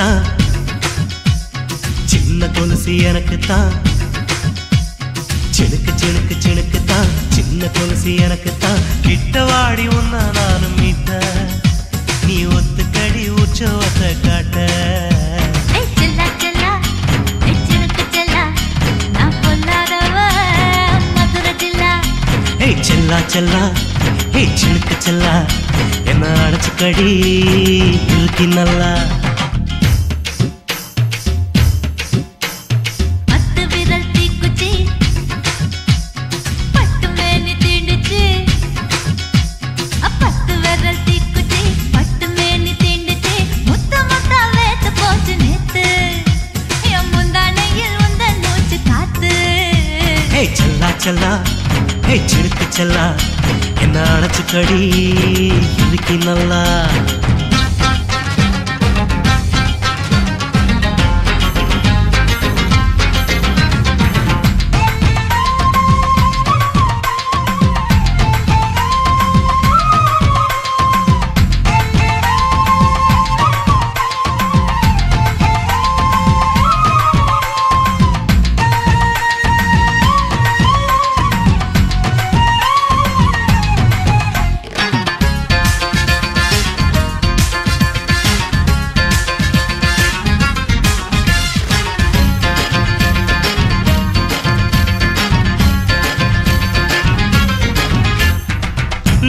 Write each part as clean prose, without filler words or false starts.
தான், சின்ன கொலுசு எனக்கு தான். சினுக்கு சினுக்கு சினுக்கு தான், சின்ன கொலுசு எனக்கு தான். கிட்ட வாடி உன்ன நானும் மீட்ட, நீ ஒத்துக்கடி உற்சவத்தை காட்ட. செல்லா செல்லா ஹே சினுக்கு செல்லா, என்ன அடைச்சுக்கடி இருக்கு நல்லா. செல்லா ஹே சினுக்கு செல்லா, என்ன அடைச்சுக்கடி இருக்கு நல்லா.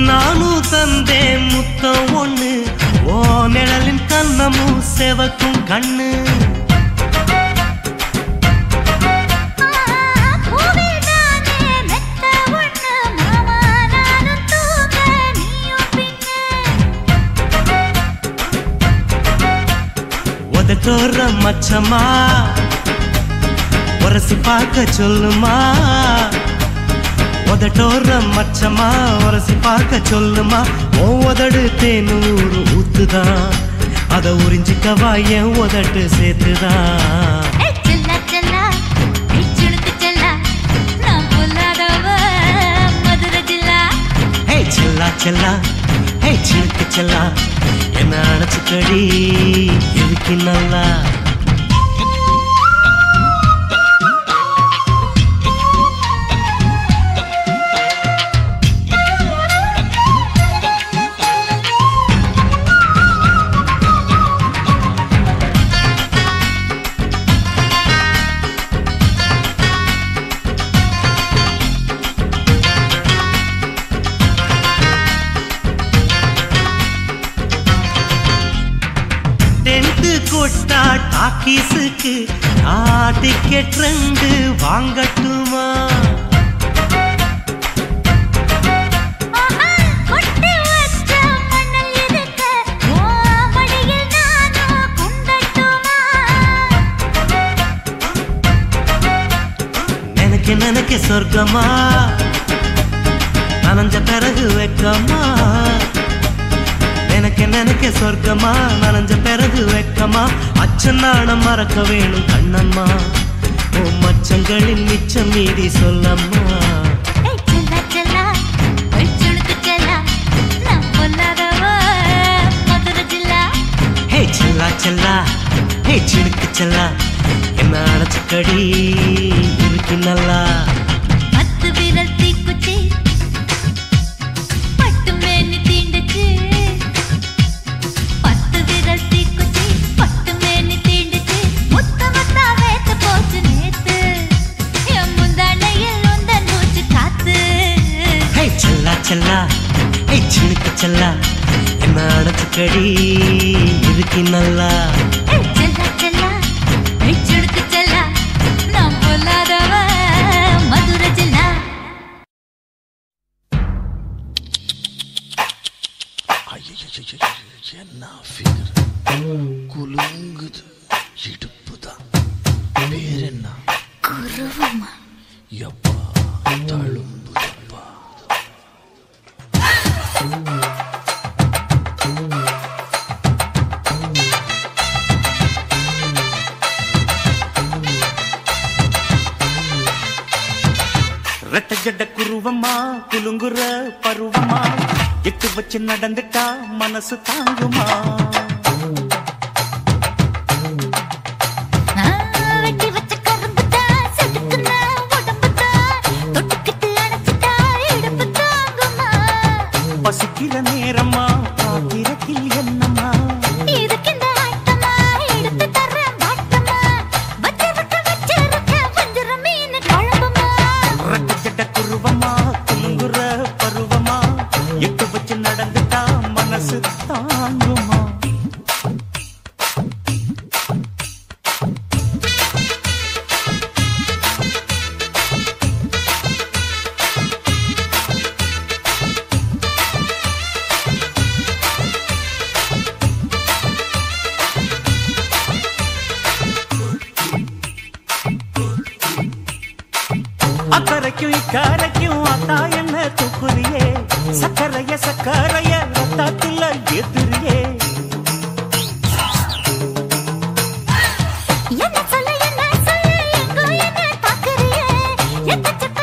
நானும் தந்தேன் முத்தம் ஒண்ணு, ஓ நிழலின் கண்ணமும் செவக்கும் கண்ணு. உதட்டோர மச்சமா உரசி பார்க்க சொல்லுமா, உதட்டோர மச்சமா உரசி பார்க்க சொல்லுமா. உதடு தேனூறு ஊத்துதான், அத உறிஞ்சிக்கவா என் உதட்டு சேர்த்துதான். செல்லா செல்லா ஹே சினுக்கு செல்லா, என்ன அடைச்சுக்கடி இருக்கு நல்லா. கொட்டா டாக்கீஸுக்கு டிக்கெட் 2 வாங்கட்டுமா? நினைக்க நினைக்க சொர்க்கமா, நனைஞ்ச பிறகு வெக்கமா. நினைக்க நினைக்க சொர்க்கமா, நனைஞ்ச பிறகு வெக்கமா. அச்சநாணம் மறக்க வேணும் கண்ணம்மா, ஓ மச்சங்களின் மிச்சம் மீதி சொல்லம்மா. ஹே செல்லா செல்லா ஹே சினுக்கு செல்லா, என்ன அடைச்சுக்கடி இருக்கு நல்லா. செல்லா ஹே சினுக்கு செல்லா, என்ன அடைச்சுக்கடி இருக்கு நல்லா. என்ன ஃபிகர் குலுங்குது, இடுப்புதான் பேர் என்ன? குருவமா. எப்பா தழும்புதப்பா. ரெட்ட ஜட குருவமா, குலுங்குற பருவமா, எட்டு வச்சு நடந்துட்டா மனசு தாங்குமா? பசிக்கிற நேரம்மா பாத்திரத்தில் என்னம்மா இதுக்கிந்த ஆட்டமா எடுத்து தர்றேன் பாட்டமா வச்சிருக்க வஞ்சிர மீன் குழம்புமா ரட்டச்சட்ட குருவமா குங்குற பருவமா எட்டு வச்சு நடந்துட்டா மனசு தாங்குமா அக்கரைக்கும் இக்கரைக்கும் அத்தா என்ன தூக்குறியே சக்கரைய ரத்தாத்துல ஏத்துறியே என்ன சொல்ல எங்கோ என்ன பாக்குறியே எக்கச்சக்க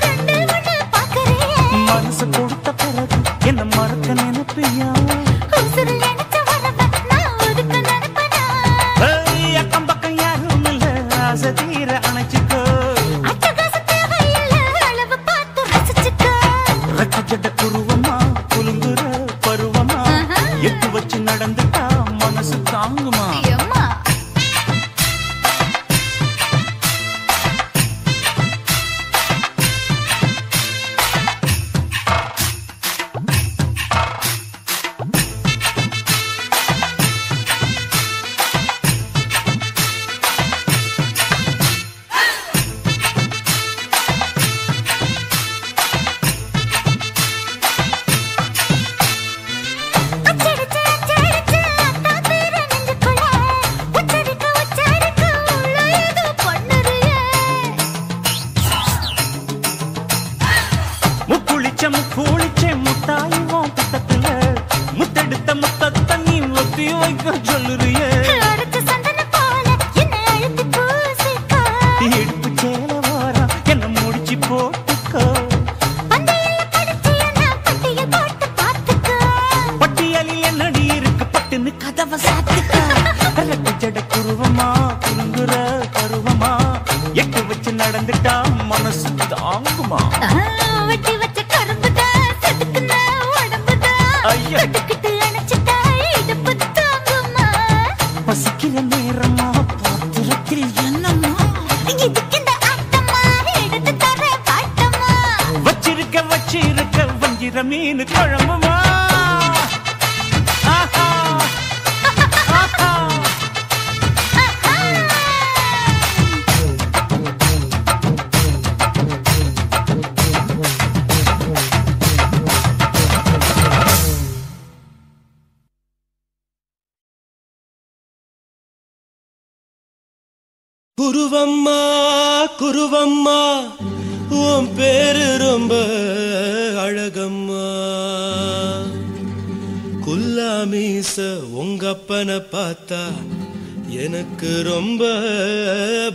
ரெண்டு ஒண்ணு பாக்குறியே மனசு கொடுத்த பிறகு என்ன மறக்க நினைப்பியா உசுறு நினைச்ச வரவ நான் ஒதுக்க நினைப்பனா அக்கம் பக்கம் யாரும் இல்ல ஆசை தீர அணைச்சுக்கோ ரட்டச்சட்ட குருவமா குலுங்குற பருவமா எட்டு வச்சு நடந்துட்டா மனசு தாங்குமா குளிச்சேன் முத்தாயுவோம் பக்கத்துல முத்தெடுத்த முத்தத்தை நீ ஒத்தி வைக்க சொல்லுறியே எடுப்பு சேல வாரா என்ன முடிச்சு போட்டுக்கோ பட்டியலில் என்னடி இருக்கு பட்டுன்னு கதவை சாத்துக்கோ ரட்டச்சட குருவமா குலுங்குற பருவமா எட்டு வச்சு நடந்துட்டா மனசு தாங்குமா வெட்டி வச்ச கரும்புதா செதுக்குன உடம்புதா தொட்டுக்கிட்டு அணைச்சிட்டா இடுப்பு தாங்குமா பசிக்கிற நேரமா பாத்திரத்தில் என்னம்மா இதுக்கிந்த ஆட்டமா எடுத்து தர பாட்டமா வச்சிருக்க வஞ்சிர மீன் குழம்புமா குருவம்மா குருவம்மா உன் பேரு ரொம்ப அழகம்மா குல்லாமீச உங்க அப்பனை பார்த்தா எனக்கு ரொம்ப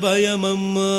பயமம்மா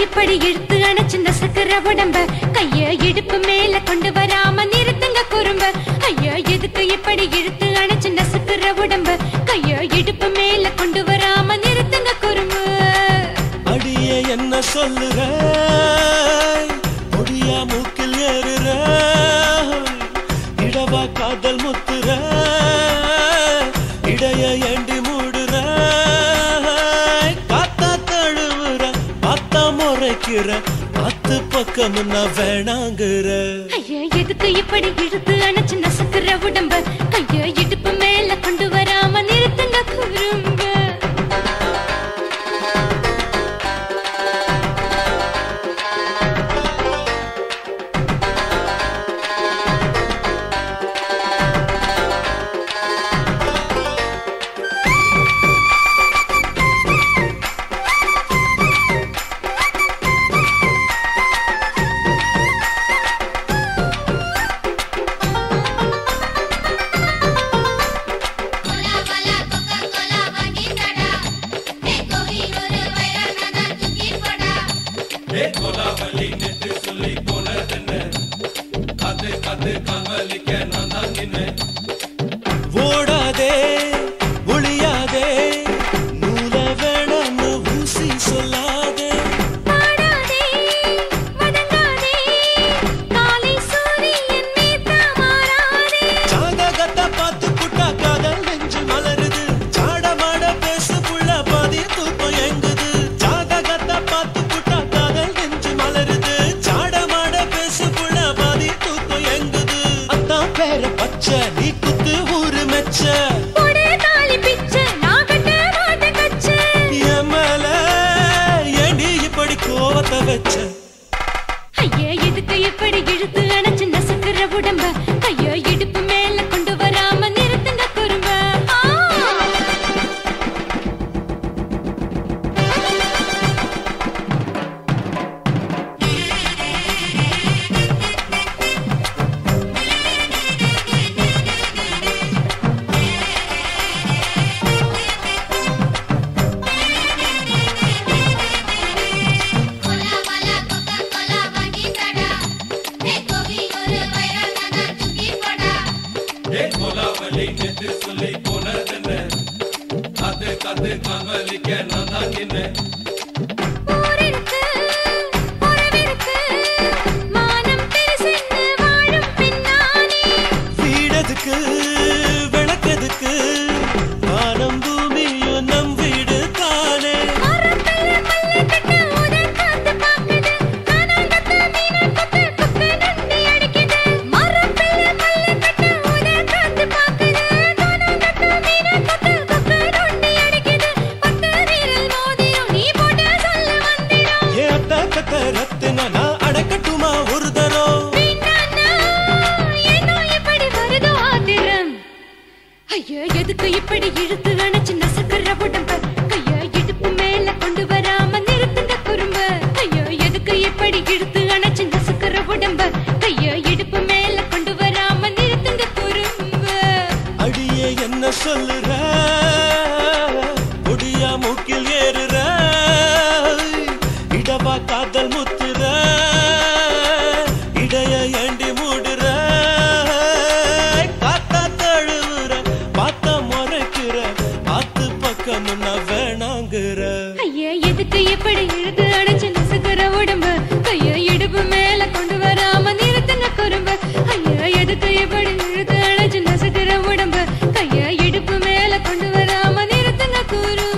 இப்படி இழுத்து அணைச்சிருந்த சக்கர உடம்ப கைய இடுப்பு மேல கொண்டு வராம நிறுத்துங்க குறும்ப ஐயா எதுக்கு இப்படி இழுத்து அணைச்சிருந்த சக்கர உடம்ப கைய இடுப்பு மேல கொண்டு வராம நிறுத்துங்க குறும்பு அடியே என்ன சொல்லுற முடியா மூக்கில் ஏறுற இடவா காதல் முத்துற இடைய ஏண்டி மூடுற காத்தா தழுவுற பார்த்தா முறைக்கிற பத்து பக்கம் நான் வேணாங்குற ஐயா எதுக்கு இப்படி இழுத்து அணைச்சு நசுக்குற உடம்ப கைய இடுப்பு மேல கொண்டு வராம நிறுத்துங்க குறும்ப கோலாவலி நெட்டு சொல்லி போனதென்ன காத்து காத்து காவலிக்க நான் தான் நின்ன ஓடாதே ஒளியாதே நூல வேணான்னு ஊசி சொல்லாதே பாடாதே வதங்காதே காலை சூரியன் மீது மாறாதே ஜாதகத்தை பார்த்து புட்டா காதல் நெஞ்சு மலருது சாடமாட பேசு புள்ள பாதி தூக்கம் எங்குது ஜாதகத்தை பார்த்து புட்டா காதல் நெஞ்சு மலருது சாடமாட பேசு புள்ள பாதி தூக்கம் எங்குது அத்தான் பேர பச்சை நீ குத்து ஊரு மெச்ச போடே தாலி பிச்சை நான் கட்ட மாட்டேன் கச்சை எமல ஏண்டி இப்படி கோவத்தை வச்ச ஐயா எதுக்கு இப்படி இழுத்து அணைச்சு நசுக்குற உடம்ப ஐயா இடுப்பு மேல கொண்டு வராம நிறுத்துங்க குறும்ப கோலாவலா கொக்கா கோலா வாங்கி தடா ஏ கோவி ஒரு வைரனானா தூக்கி போடா கோலாவலி நெட்டு சொல்லி போனதென்ன காத்து காத்து காவலிக்க நான் தான் நின்ன ஊருக்கு உறவிருக்கு மானம் பெருசென்னு வாழும் பின்னானே வீடதுக்கு விளக்கதுக்கு வானம் பூமியும் நம் வீடு தானே மரத்துல மல்லி கட்ட உதன் காத்து பாக்குது கானாங்கத்து மீன கொத்து கொக்கு நண்டி அடிக்குது மரத்துல மல்லி கட்ட உதன் காத்து பாக்குது கானாங்கத்து மீன கொத்து கொக்கு நண்டி அடிக்குது பத்து வீரல் மோதிரம் நீ போட்ட சொல்ல வந்திடும் ஏ அத்த கத்த ரத்தின நான் அடக்கட்டுமா ஒரு தரம் பின்னானா ஏனோ இப்படி வருதோ ஆத்திரம் ஐயா எதுக்கு இப்படி இழுத்து அணைச்சு நசுக்குற உடம்ப கையா இடுப்பு மேல கொண்டு வராம நிறுத்துங்க குறும்ப ஐயா எதுக்கு இப்படி இழுத்து அணைச்சு நசுக்குற உடம்ப கையா இடுப்பு மேல கொண்டு வராம நிறுத்துங்க குறும்ப அடியே என்ன சொல்லுற ஒடியா மூக்கில் ஏறுற இடவா காதல் முத்துற இடைய ஏண்டி மூடுற காத்தா தழுவுற பார்த்த முறைக்கிற பார்த்து பக்கம் நான் வேணாங்குற ஐயா எதுக்கு இப்படி இழுத்து அணைச்சு நசுக்குற உடம்ப கையா இடுப்பு மேல கொண்டு வராம நிறுத்துங்க குறும்ப ஐயா எதுக்கு இப்படி இழுத்து அணைச்சு நசுக்குற உடம்ப கையா இடுப்பு மேல கொண்டு வராம நிறுத்துங்க குறும்ப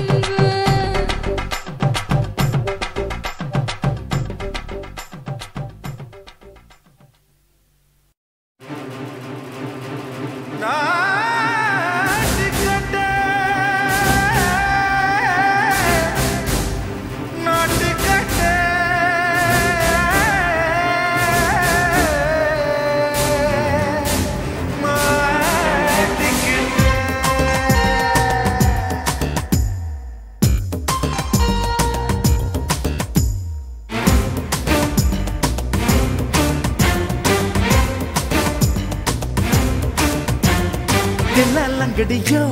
தில்லா லங்கடியோ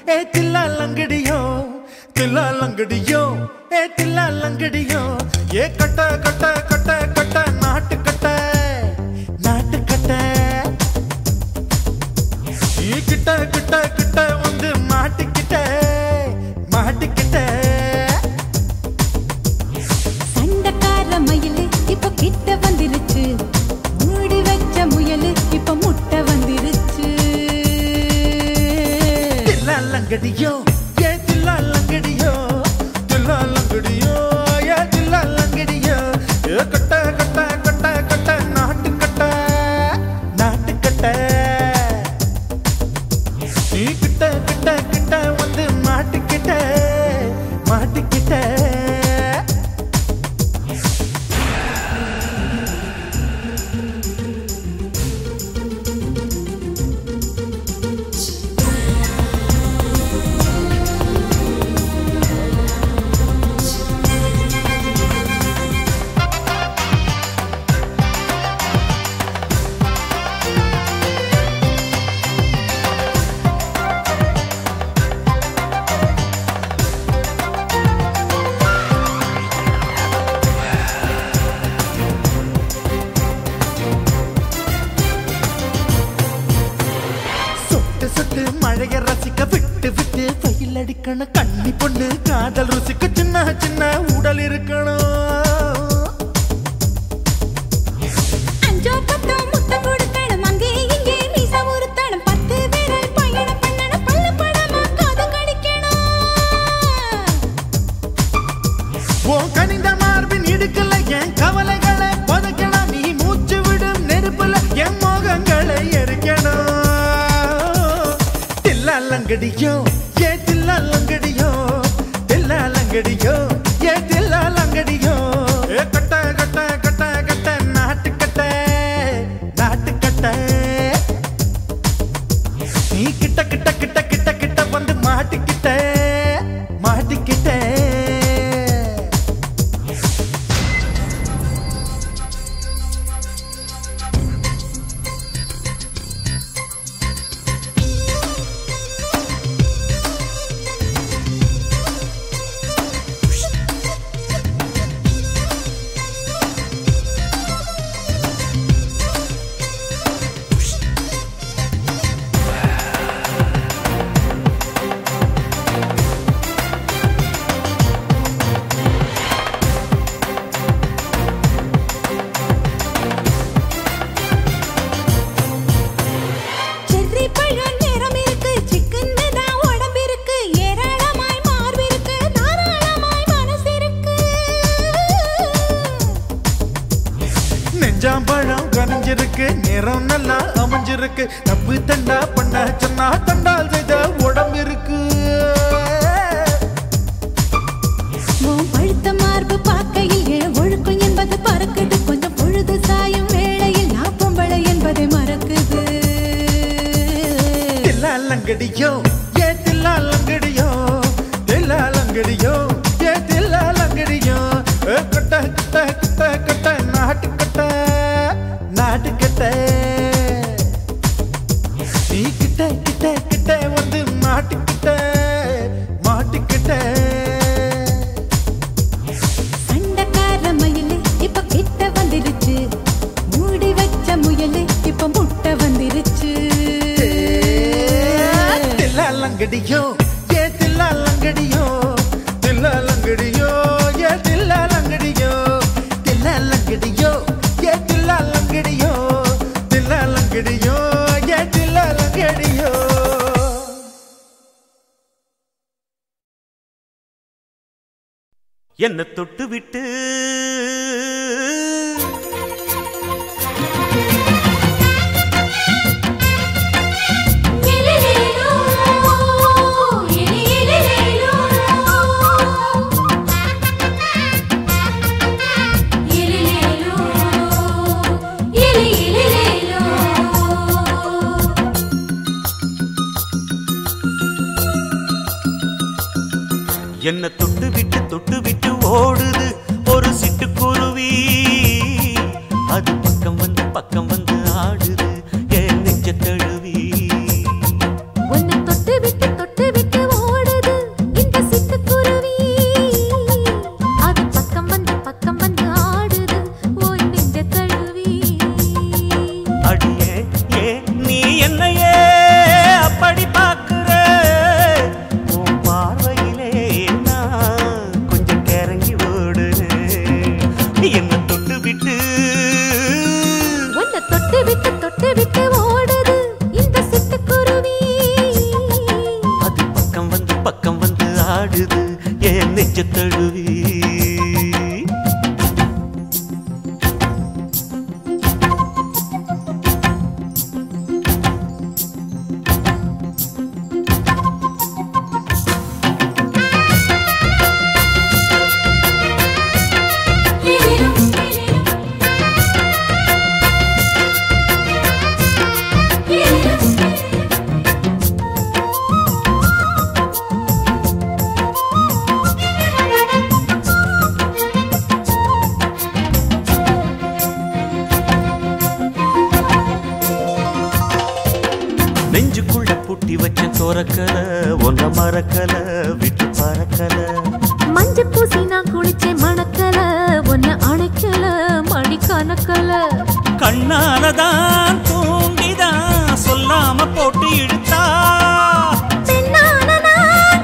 ஏ தில்லா லங்கடியோ தில்லா லங்கடியோ ஏ தில்லா லங்கடியோ ஏ கட்ட கட்ட கட்ட கட்ட நாட்டு கட்ட நாட்டு கட்ட ஈ கிட்ட கிட்ட கிட்ட வந்து மாட்டிக்கிட்ட மாட்டிக்கிட்ட சண்டக்கார மயிலு இப்ப கிட்ட வந்துருச்சு மூடி வச்ச முயலு இப்ப முட்டை வந்துருச்சு தில்லா லங்கடியோ ஏ தில்லா லங்கடியோ தில்லா லங்கடியோ ஏ தில்லா லங்கடியோ ஏ கட்ட கட்ட கட்ட கட்ட நாட்டு கட்ட நாட்டு கட்ட நீ கிட்ட கிட்ட கிட்ட வந்து மாட்டிக்கிட்ட மாட்டிக்கிட்ட வெயில் அடிக்கணும் கண்ணி பொண்ணு காதல் ருசிக்கு சின்ன சின்ன உடல் இருக்கணும் அஞ்சோ பத்தோ முட்டை கொடுக்கணும் அங்கே இங்கே மீச உருத்தணும் 10 விரல் பயணம் பண்ணணும் பல்ல படமா காது கடிக்கணும் ஓ கனிந்த மார்பின் இடுக்கல என் கவலைகளை பதக்கணும் நீ மூச்சு விடும் நெருப்புல என் மோகங்களை எரிக்கணும் தில்லாலங்கடியோ ஏ தில்லாலங்கடியோ தில்லாலங்கடியோ ஏ தில்லாலங்கடியோ ஏ கட்ட கட்ட கட்ட கட்ட நாட்டு கட்ட நாட்டு கட்ட நீ கிட்ட கிட்ட கிட்ட கிட்ட கிட்ட வந்து மாட்டிக்கிட்ட மாட்டிக்கிட்ட செர்ரி பழம் நிறம் இருக்கு சிக்கன்னு தான் உடம்பு இருக்கு ஏராளமாய் மார்பு இருக்கு தாராளமாய் மனசு இருக்கு நெஞ்சாம்பழம் கனிஞ்சிருக்கு நிறம் நல்லா அமைஞ்சிருக்கு தப்பு தண்டா பண்ண சொன்னா தண்டால் செய்த உடம்பு இருக்கு உன் பழுத்த மார்பு பார்க்கையில் என் ஒழுக்கம் என்பது பறக்குது கொஞ்சம் பொழுது சாயும் வேளையில் நான் பொம்பளை என்பதை மறக்குது தில்லாலங்கடியோ ஏ தில்லாலங்கடியோ தில்லாலங்கடியோ ஏ தில்லாலங்கடியோ கட்ட கட்ட கட்ட கட்ட நாட்டு கட்ட நாட்டு கட்ட நீ கிட்ட கிட்ட கிட்ட வந்து மாட்டிக்கிட்ட மாட்டிக்கிட்ட சண்டைக்கார மயிலு இப்ப கிட்ட வந்துருச்சு மூடி வச்ச முயலு இப்ப முட்டை வந்துருச்சு தில்லாலங்கடியோ ஏ தில்லாலங்கடியோ தில்லாலங்கடியோ ஏ தில்லாலங்கடியோ தில்லாலங்கடியோ ஏ தில்லாலங்கடியோ தில்லாலங்கடியோ ஏ தில்லாலங்கடியோ என்ன தொட்டு விட்டு எலிலேலோ எலிலேலோ எலிலேலோ எலிலேலோ என்ன தொட்டு விட்டு ஓடுது ஒரு சிட்டுக்குருவி அது பக்கம் வந்து ஆடுது என் நெஞ்ச தழுவி உன்னை தொட்டு விட்டு ஓடுது இந்த சிட்டுக்குருவி அது பக்கம் வந்து ஆடுது உன் நெஞ்ச தழுவி அடியே ஏ நீ என்னையே அப்படி பார்க்கிற உன் பார்வையிலே நான் கொஞ்சம் கிறங்கி ஓடுறேன் என்ன தொட்டு விட்டு உன்னை தொட்டு விட்டு ஓடுது இந்த சிட்டுக்குருவி அது பக்கம் வந்து ஆடுது என் நெஞ்ச தழுவி நெஞ்சுக்குள்ள புட்டி வச்ச தோரக்கல ஒன்ன மறக்கல விட்டு பறக்கல மஞ்ச பூசி நான் குளிச்சேன் மணக்கல உன்னை அணைக்கல மணி கணக்கல கண்ணாலதான் தூங்கிதான் சொல்லாம போட்டு இழுத்தா பெண்ணான நான்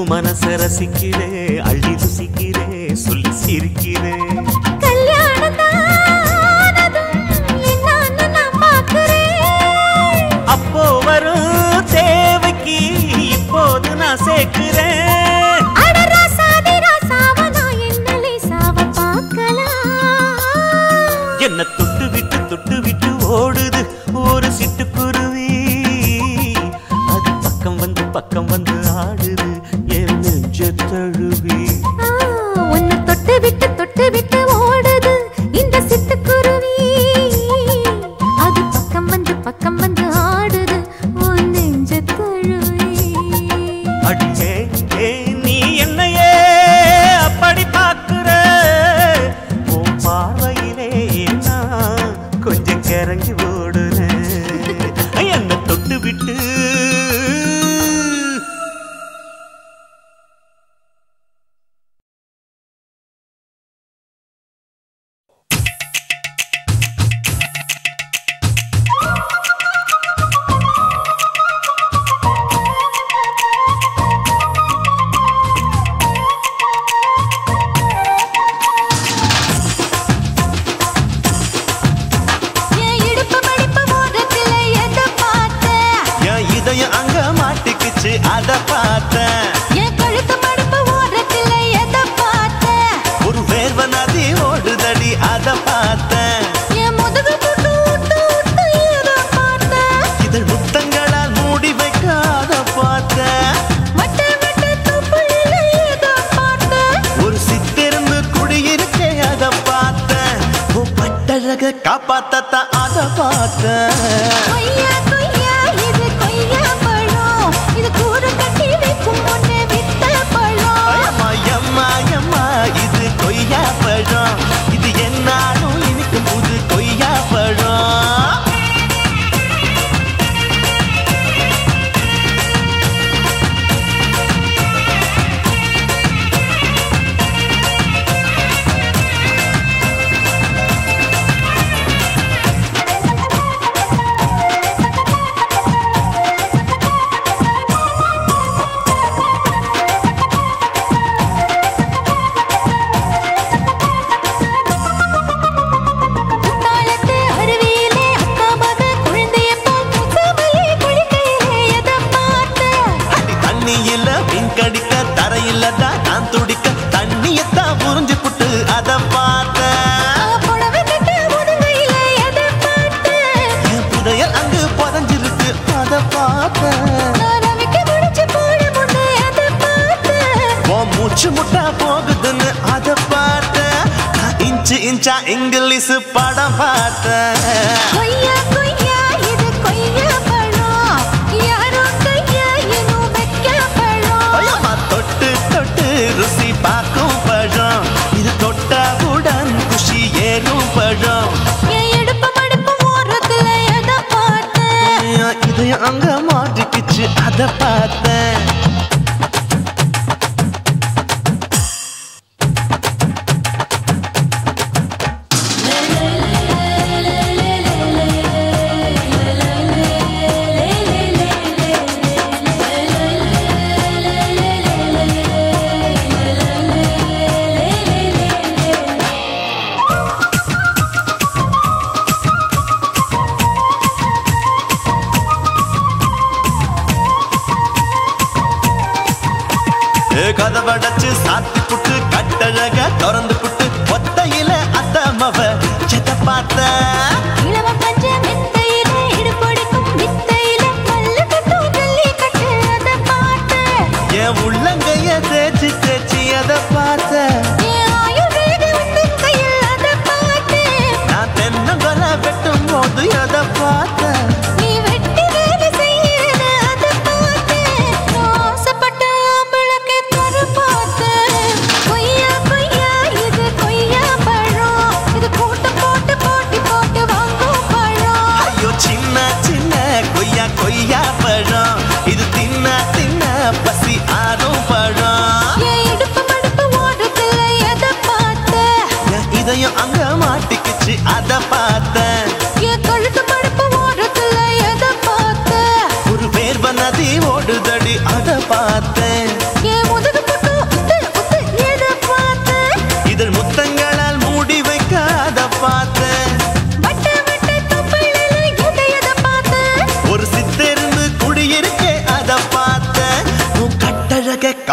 மனச ரசிக்கிறேன் அள்ளி ருசிக்கிறேன் சொல்லி சிரிக்கிறேன் அப்போ வரும் தேவைக்கு இப்போது நான் சேர்க்கிறேன் என்ன தொட்டு விட்டு ஓடுது ஒரு சிட்டுக்குருவி அது பக்கம் வந்து ஆடுது என் நெஞ்ச தழுவி உன்னை தொட்டு விட்டு ஓடுது இந்த சிட்டுக்குருவி அது பக்கம் வந்து ஆடுது உன் நெஞ்ச தழுவி அடியே நீ என்னையே அப்படி பார்க்கிற உன் பார்வையிலே நான் கொஞ்சம் கிறங்கி ஓடுறேன் என்ன தொட்டு விட்டு அத பார்த்தேன் என் கழுத்து மடுப்பு ஓரத்துல எதை பார்த்தேன் ஒரு வேர்வ நதி ஓடுதடி அத பார்த்தேன் என் முதுகு போட்டு விட்டு எதை பார்த்தேன் இதழ் முத்தங்களால் மூடி வைக்க அத பார்த்தேன் மட்டை துப்புல எதை பார்த்தேன் ஒரு சித்திருந்து குடியிருக்கே அத பார்த்தேன் பட்டழக காப்பாத்தத்தான் அத பார்த்தேன் கொய்யா இது கொய்யா பழம் இது கூற கட்டி வைக்கும் முன்னே வித்த பழம் அம்மா இது கொய்யா பழம் இது என்னாலும் இனிக்கும் புது கொய்யா பழம் இன்ச்சா இங்கிலீஷ் படம் பார்த்தேன் கொய்யா இது கொய்யா பழம் யாரோ கையா இன்னும் வைக்க பழம் தொட்டு ருசி பார்க்கும் பழம் இது தொட்டவுடன் குஷி ஏறும் பழம் என் இடுப்பு மடுப்பு ஓரத்துல எதை பார்த்தேன் இதயம் அங்க மாட்டிக்கிச்சு அத பார்த்தேன் கதவடைச்சு சாத்தி புட்டு கட்டழக திறந்து புட்டு ஒத்தையில அத்தமவ செத்த பார்த்த இளவ பஞ்ச மெத்தையில இடுப்பொடிக்கும் வித்தையில மல்ல கட்டும் ஜல்லி கட்டு அதை பார்த்தேன் என் உள்ளங்கைய தேய்ச்சி அதை பார்த்த என் ஆயுர்வேத உந்தன் கையில் அதை பார்த்தேன் நான் தென்னங்கொலை வெட்டும் போது அதை பார்த்த நீ வெட்டி வேலை செய்யறது அதை பார்த்தேன் ஆசைப்பட்ட ஆம்பளுக்கு தர பார்த்தேன் கொய்யா இது கொய்யா பழம் இது கூட்டு போட்டு வாங்கும் பழம் ஐயோ சின்ன கொய்யா பழம் இது தின்ன பசி ஆறும் பழம் என் இடுப்பு மடுப்பு ஓரத்துல எதை பார்த்தேன் என் இதயம் அங்க மாட்டிக்கிச்சு அத பார்த்தேன் என் கழுத்து மடுப்பு ஓரத்துல எதை பார்த்தேன் ஒரு வேர்வ நதி ஓடுதடி அத பார்த்தேன் என்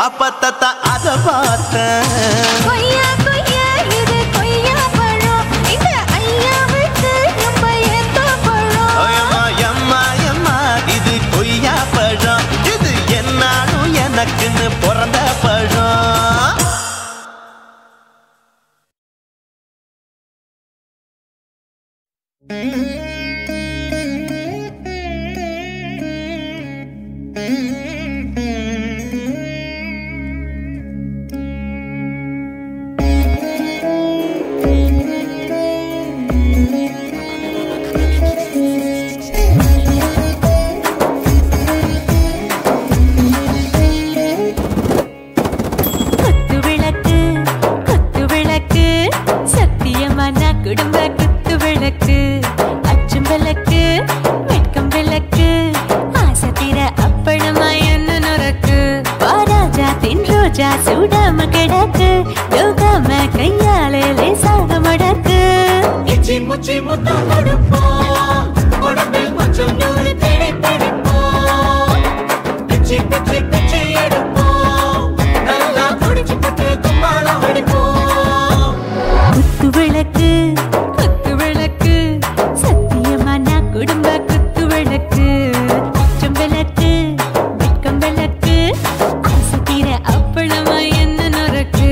அப்பத்தத்த அத பார்த்தேன். கொய்யா கொய்யா இது கொய்யா பழம் இந்த ஐயா விட்டு நம்ம ஏத்த பழம். அம்மா அம்மா அம்மா இது கொய்யா பழம், இது என்னாலும் எனக்குன்னு பிறந்த பழம். குடும்ப குத்து விளக்கு அச்சும் விளக்கு வெட்கம் விளக்கு ஆசை தீர அப்பளமா என்ன நுறக்கு வாராஜா தின் ரோஜா சூடாம கிடக்கு யோகாம கையாலே லேசாக மடக்கு இச்சி முச்சி முத்தம் கொடுப்போம் உடம்பில் கொஞ்சம் நூறு தேடி பிடிப்போம் பிச்சி பிச்சி பிச்சி எடுப்போம் நல்லா குடிச்சு பட்டு கும்பாலம் அடிப்போம் குத்து விளக்கு குத்து விளக்கு சத்தியமா நான் குடும்ப குத்து விளக்கு அச்சம் விளக்கு வெட்கம் விளக்கு ஆசை தீர அப்பளமா என்ன நுறக்கு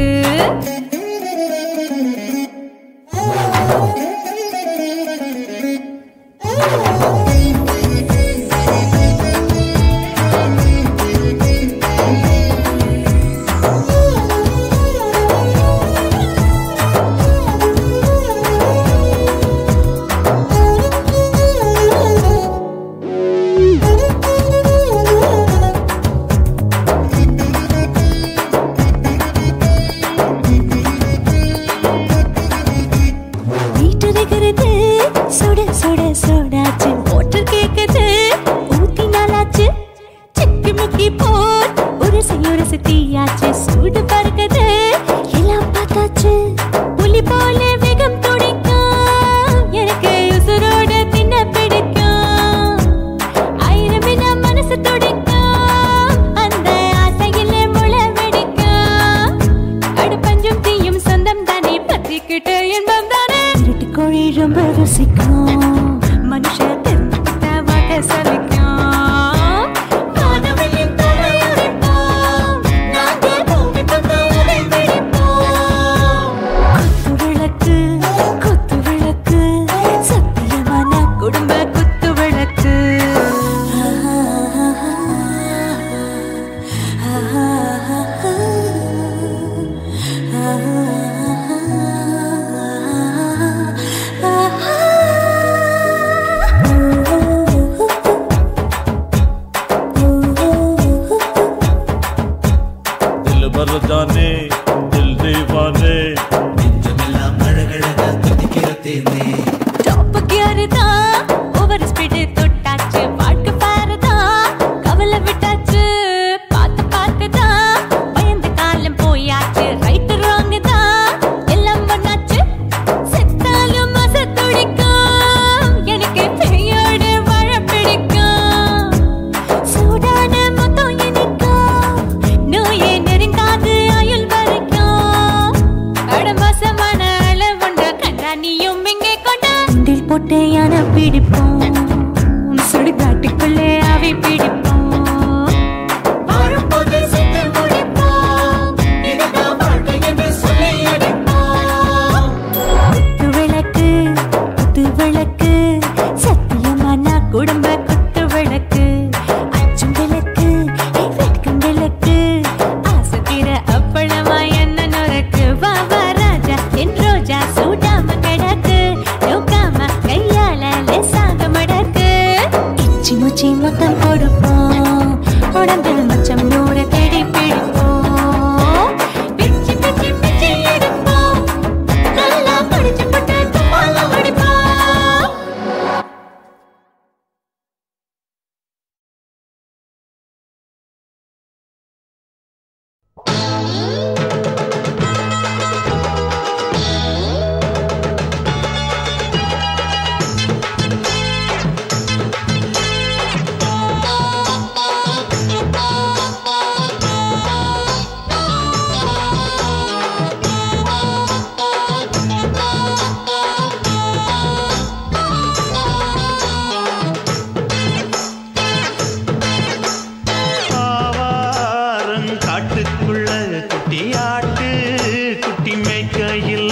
சுட சுட சுடாச்சு மோட்டர் கேக்குது ஊத்தி நாளாச்சு சிக்கி முக்கி போர் உரசி தீயாச்சு சூடு பறக்குது எல்லாம் பார்த்தாச்சு புலி போல வேகம் துடிக்கும் எனக்கு உசுரோட தின்ன பிடிக்கும் ஆயிரம் மனசு துடிக்கும் அந்த ஆசையில முளை வெடிக்கும் அடுப்பஞ்சும் தீயும் சொந்தம் தானே பத்திக்கிட்டு இன்பம் தானே கோழி ரொம்ப ருசிக்கும் மனுஷ தெரிஞ்சுக்கிட்ட வாக்க சலிக்கும் காதவளின் தலையுடைப்போம் நாங்கள் பூமி தந்த உரை வெடிப்போம் குத்து விளக்கு சத்தியமான குடும்ப குத்து விளக்கு जाने दिल दीवाने நெஞ்சமெல்லாம் அழகழகா துடிக்கிற தேனே டாப் கியர் தான் ஓவர் ஸ்பீட் தொட்டாச்சு வாழ்க்கை பாரு தான் கவலை விட்டாச்சு பார்த்து தான் பயந்து காலம் போயாச்சு ரைட் ராங் தான் எல்லாம் பண்ணாச்சு செத்தாலும் மச துடிக்கும் எனக்கு பெயோட வாழ பிடிக்கும் சூடான மொத்தம் எனக்கும் நோயே நெருங்காது ஆயுள் வரைக்கும் அடமாசமான அளவுண்ட கண்டா நீயும் இங்கே கொண்டா உண்டில் போட்டு யானை பிடிப்போம் சுடுகாட்டுக்குள்ளே அவை பிடிப்போம் வரும்போது சுத்தி முடிப்போம் இதுதான் வாழ்க்கை என்று சொல்லி அடிப்போம் குத்து விளக்கு சத்தியமான குடும்ப குத்து விளக்கு அச்சும் விளக்கு வெட்கம் விளக்கு ஆசை தீர அப்பளமா என்ன நுறக்கு வா ராஜா என் ரோஜா சூடாம கிடக்கு நோக்காம கையால லேசாக மேய்க்கையில்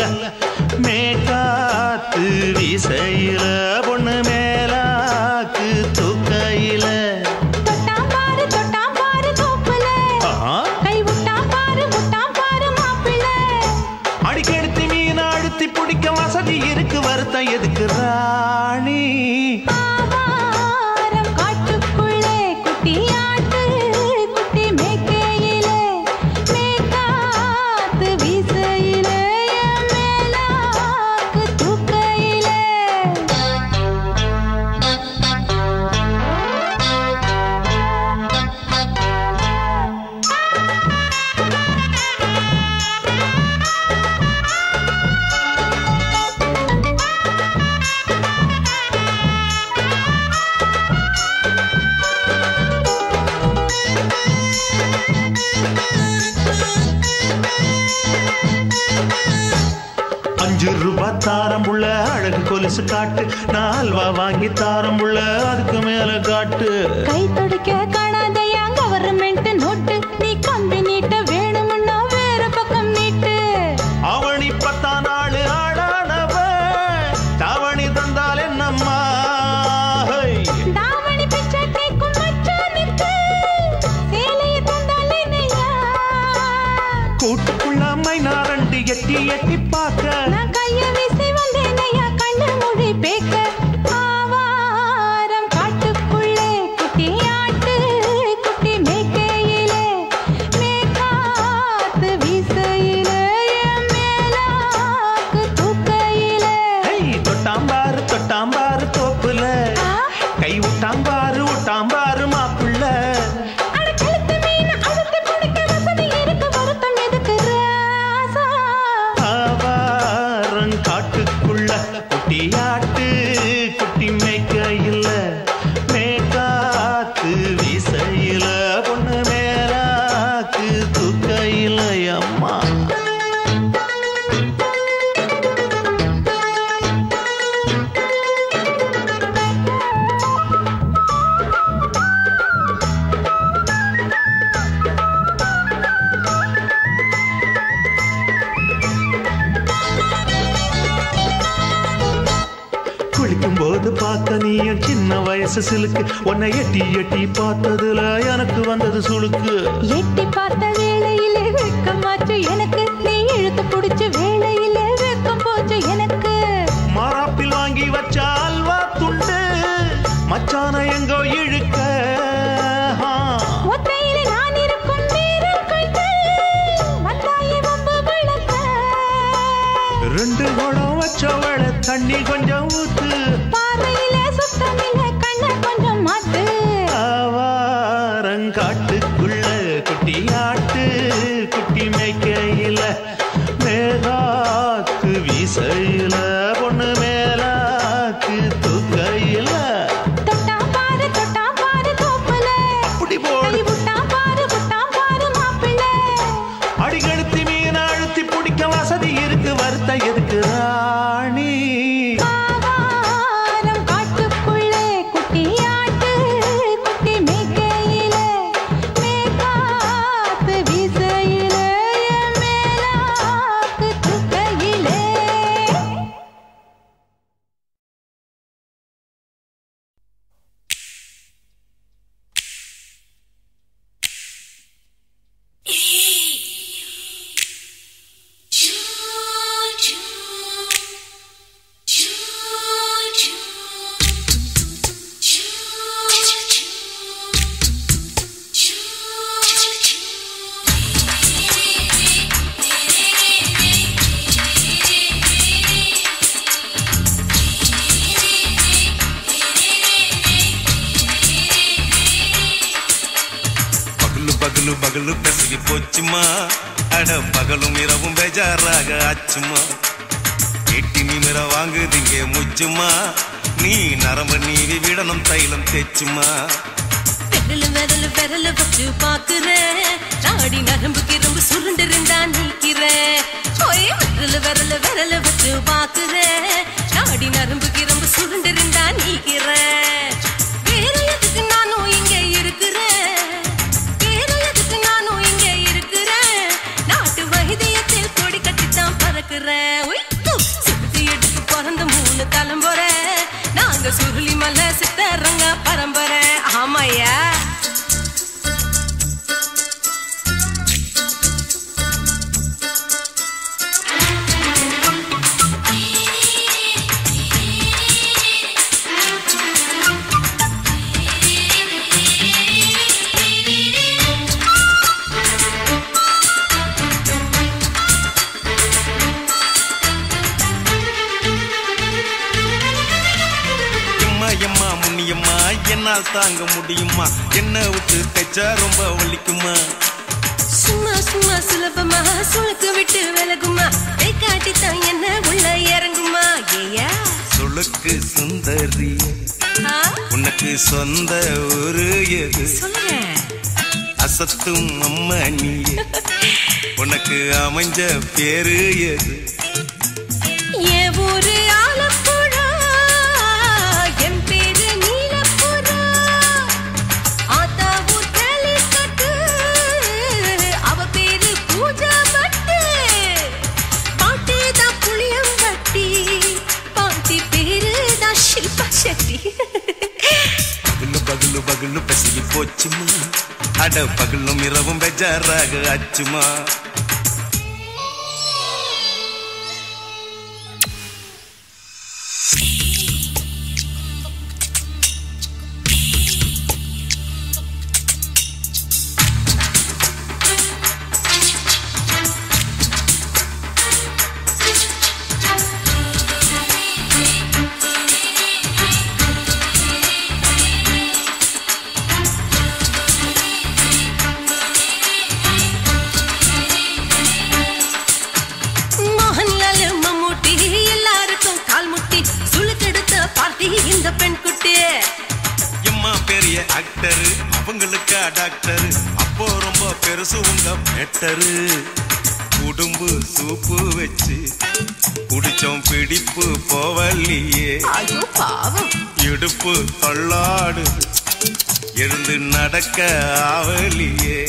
மேகாத்து வீசையில பொண்ணு மேலாக்கு தூக்கையில அடிக்கெடுத்து மீன் அழுத்தி பிடிக்க வசதி இருக்கு வருத்தம் எதுக்கு ராணி ₹5 தாரம்புள்ள அழகு கொலுசு காட்டு நான் அல்வா வாங்கி தாரம்புள்ள அதுக்கு மேல காட்டு கை துடிக்க காணாதையா கவர்மெண்ட் நோட்டு நீ கம்பி நீட்ட வேணும்னா வேற பக்கம் நீட்டு அவனி 10 நாள் ஆடானவ தாவணி தந்தால் என்னம்மா தாவணி பிச்சை கேக்கும் மச்சானுக்கு சேலையை தந்தால் என்னையா கூட்டுக்குள்ள மைனாரண்டி எட்டி எட்டி பார்க்க நான் கைய வீசி வந்தேனையா கண்ணு மொழி பேக்க ஆவாரம் காட்டுக்குள்ளே குட்டி ஆட்டு குட்டி மேய்க்கையிலே மேகாத்து வீசையிலே மேலாக்கு தூக்கையிலே தொட்டாம்பாரு தோப்புல கை விட்டாம்பாரு மாப்புள்ள அடக்கழுத்து மீன் அழுத்தி பிடிக்க வசதி இருக்கு வருத்தம் எதுக்கு ராசா காட்டுக்குள்ள குட்டியாட்டு குட்டி மேய்க்கையில் மேகாத்து வீசையில பொண்ணு மேலாக்கு தூக்கையில் அம்மா குளிக்கும்போது பார்த்த நீயும் சின்ன வயசு சிலுக்கு உன்னை எட்டி எட்டி பார்த்ததுல எனக்கு வந்தது சுளுக்கு எட்டி பார்த்த வேளையிலே வெக்கமாச்சு எனக்கு நீ இழுத்து பிடிச்ச வேளையிலே வெக்கம் போச்சு எனக்கு மாறாப்பில் வாங்கி வச்ச அல்வா துண்டு மச்சான எங்கோ இழுக்க ஒத்தையிலே நான் இருக்கும் நேரம் கண்டு வந்தாயே வம்பு விளக்க 2 குடம் வச்சவள தண்ணி கொஞ்சம் ஊத்து பார்வையிலே சுத்தமில்ல கண்ண கொஞ்சம் மாத்து ஆவாரங்காட்டுக்குள்ள குட்டியாட்டு குட்டி மேய்க்கையில மேலாக்கு வீசையில பொண்ணு மேலாக்கு தூக்கையில தொட்டாம் பாரு தோப்புல அப்படி போடு கை விட்டாம் பாரு மாப்பிள்ளை அடிக்கெடுத்து மீன் அழுத்தி பிடிக்க வசதி இருக்கு வருத்த எதுக்கு ராணி ஆவாரம் காட்டுக்குள்ளே குட்டி ஆட்டு குட்டி மேய்க்கையிலே மேகாத்து வீசையிலே மேலாக்கு தூக்கையிலே பகலு பெசகி போச்சுமா அட பகலும் இரவும் பேஜாராக ஆச்சுமா எட்டி நிமிர வாங்குதிங்க முச்சுமா நீ நரம்பு நீவி விடணும் தைலம் தேச்சுமா விரல வச்சு பாக்குறேன் நாடி நரம்பு கிரம்பு சுருண்டு இருந்தா நீக்கிறேன் விரல வச்சு பாக்குறேன் நாடி நரம்பு கிரம்பு சுருண்டு இருந்தா நீக்கிறேன் வேற எதுக்கு நானும் இங்க இருக்கிறேன் நாட்டு வைத்தியத்தில் கொடி கட்டித்தான் பறக்கிறேன் சுத்தி எடுத்து பிறந்த 3 தலைமுறை நாங்க சுருளி மலை சித்தரங்க பரம்பரை. ஆமாயா என்னால் தாங்க முடியுமா? என்ன விட்டு தைச்சா ரொம்ப வலிக்குமா? சும்மா சும்மா சுலபமா சுளுக்கு விட்டு விலகுமா? கை காட்டித்தான் என்ன உள்ள இறங்குமா? ஏயா சுளுக்கு சுந்தரி உனக்கு சொந்த ஊரு எது? அசத்தும் அம்மா நீ உனக்கு அமைஞ்ச பேரு எது? ஏ ஊரு ஆலப்புழா என் பேரு நீலப்புறா. ஆத்தா ஊர் கேலிக்கட்டு அவ பேரு பூஜா பட்டு. பாட்டி தான் புளியம்பட்டி பாட்டி பேரு தான் ஷில்பா செட்டி. பகலு பகலு பகலு பசிக்கு போச்சுமா, அட பகலும் இரவும் பெஜாராக ஆச்சுமா. இந்த பெண் குட்டி எம்மா பெரிய ஆக்டர் அவங்களுக்கா டாக்டர்? அப்போ ரொம்ப பெருசு உங்க பெட்டரு. உடும்பு சூப்பு வச்சு குடிச்சோம் பிடிப்பு போவல்லையே. ஐயோ பாவம் இடுப்பு தள்ளாடு எழுந்து நடக்க ஆவலியே.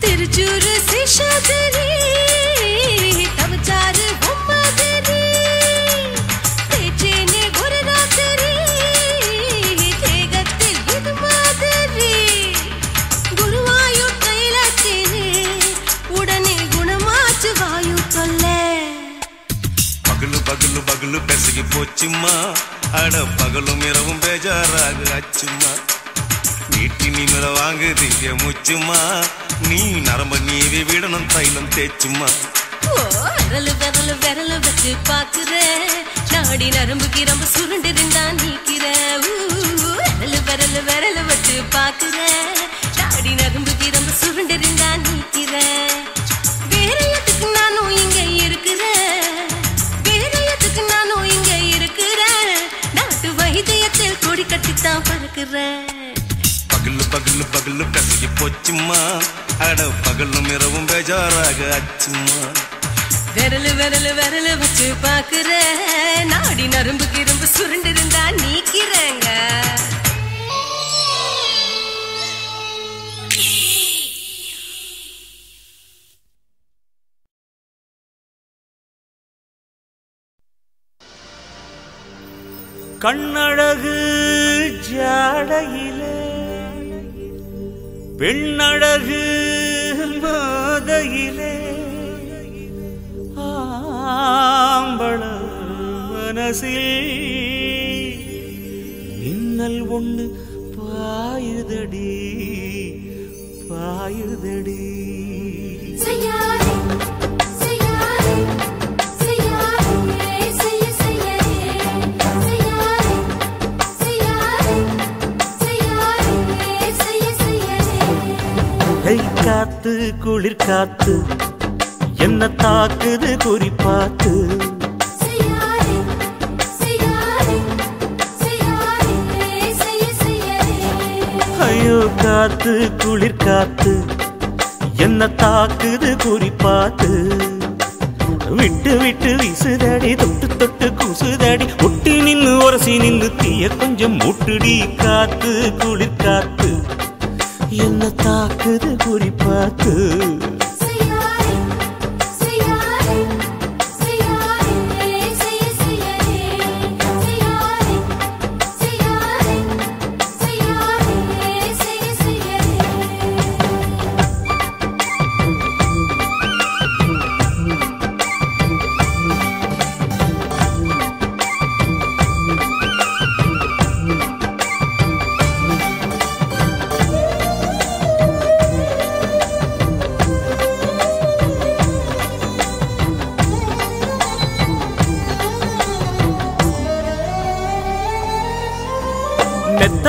திருச்சூரு சிஷாதிரி தவச்சாரு பொம்மதிரி தேச்சேனே ஒரு ராத்திரி தேகத்தில் இது மாதிரி. குருவாயூர் தைலத்தேனே உடனே குணமாச்சு வாயு தொல்லை. பகலு பகலு பகலு பெசகி போச்சுமா, அட பகலும் இரவும் பேஜாராக ஆச்சுமா. நீட்டி நிமிர வாங்குதீங்க முச்சுமா, நீ நரம்ப நீவி விடணும் தைலம் தேச்சுமா. விரலு விரலு விரலு வச்சு பாக்குற நாடி நரம்பு கிரம்பு சுருண்டு இருந்தா நீக்கிற. விரலு விரலு விரலு வச்சு பாக்குற நாடி நரம்பு கிரம்பு சுருண்டு இருந்தா நீக்கிற. வேற எதுக்கு நானும் இங்க இருக்கிற, வேற எதுக்கு நானும் இங்க இருக்கிற. நாட்டு வைத்தியத்தில் கொடி கட்டித்தான் பறக்குற. பகலு பகலு பகலு பெசகி போச்சுமா, அட பகலும் இரவும் பேஜாராக ஆச்சுமா. விரலு விரலு விரலு வச்சு பாக்குற நாடி நரம்பு கிரம்பு சுருண்டு இருந்தா நீக்கிறங்க. கண்ணழகு ஜாடையிலே பெண்ணழகு மாதையிலே ஆம்பள மனசில் மின்னல் ஒண்ணு பாயுதடி பாயுதடி. காத்து குளிர் காத்து என்ன தாக்குது குறிப்பாத்து. ஐயோ காத்து குளிர் காத்து என்ன தாக்குது குறிப்பாத்து. விட்டு விட்டு வீசுதடி தொட்டு தொட்டு கூசுதடி. ஒட்டி நின்னு உரசி நின்னு தீய கொஞ்சம் முட்டுடி. காத்து குளிர் காத்து என்ன தாக்குது குறிப்பாத்து.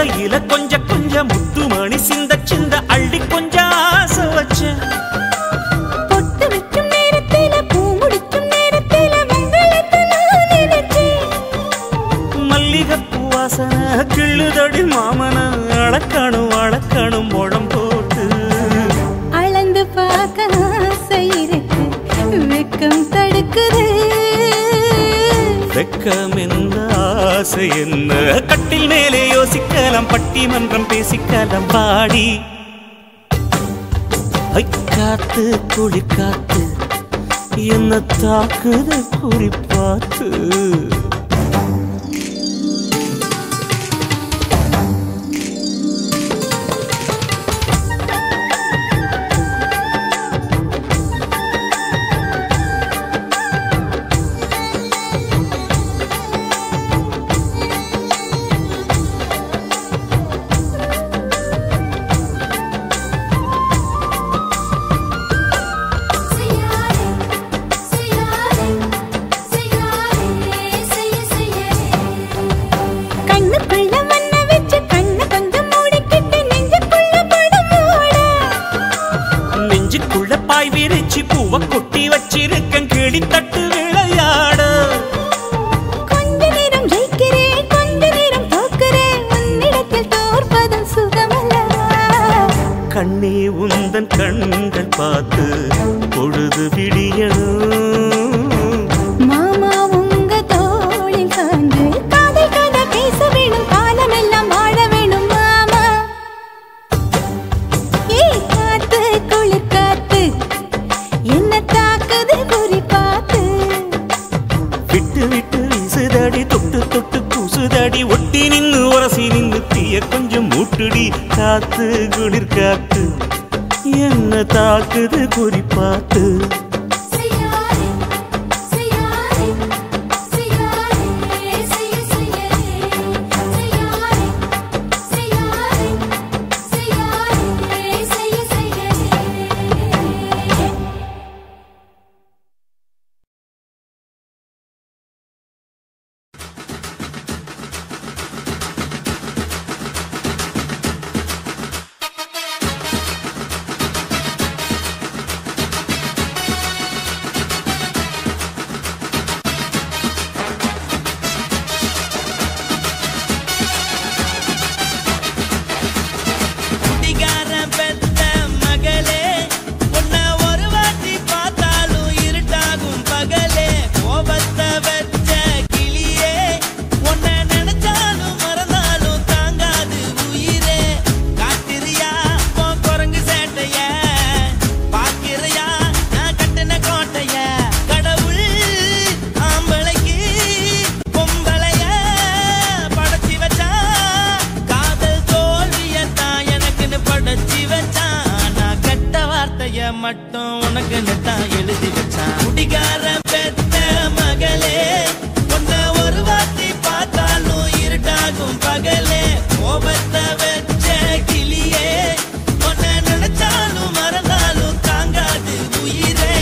மெத்தையில கொஞ்சம் கொஞ்சம் முத்துமணி சிந்த சிந்த அள்ளி கொஞ்சம் ஆசை வச்ச பொட்டு வைக்கும் நேரத்தில பூ முடிக்கும் நேரத்தில மங்களத்தை நான் நினைச்சேன் மல்லிகைப்பூ வாசனை கிள்ளுதடி மாமன அளக்கணும் அளக்கணும் முழம் போட்டு அளந்து பார்க்க ஆசை இருக்கு வெக்கம் தடுக்குது வெக்கம் என்ன ஆசை என்ன கட்டில் மேலே யோசிக்கலாம் பட்டிமன்றம் பேசிக்கலாம் பாடி காத்து குளிர் காத்து என்ன தாக்குது குறிப்பாத்து கொட்டி வச்சிருக்கேன் கிளி தட்டு விளையாட கொஞ்ச நேரம் ஜெயிக்கிறேன் கொஞ்ச நேரம் தோக்கிறேன் உன்னிடத்தில் தோற்பதும் சுகமல்லவா கண்ணே உந்தன் கண்கள் பார்த்து பொழுது விடியணும் மாமா உங்க தோளில் சாய்ந்து காதல் கதை பேச வேணும் காலமெல்லாம் வாழ வேணும் மாமா ஏய் காத்து குளிர் காத்து என்ன தாக்குது குறி பார்த்து விட்டு விட்டு வீசுதடி தொட்டு தொட்டு கூசுதடி ஒட்டி நின்னு உரசி நின்னு தீய கொஞ்சம் மூட்டுடி காத்து குளிர் காத்து என்ன தாக்குது குறி பார்த்து மட்டும் உனக்கு தான் எழுதி வச்சான் குடிகார பெத்த மகளே உன்னை ஒரு வாட்டி பார்த்தாலும் இருட்டாகும் பகலே கோபத்தை வச்ச கிளியே உன்னை நினைச்சாலும் மறந்தாலும் தாங்காது உயிரே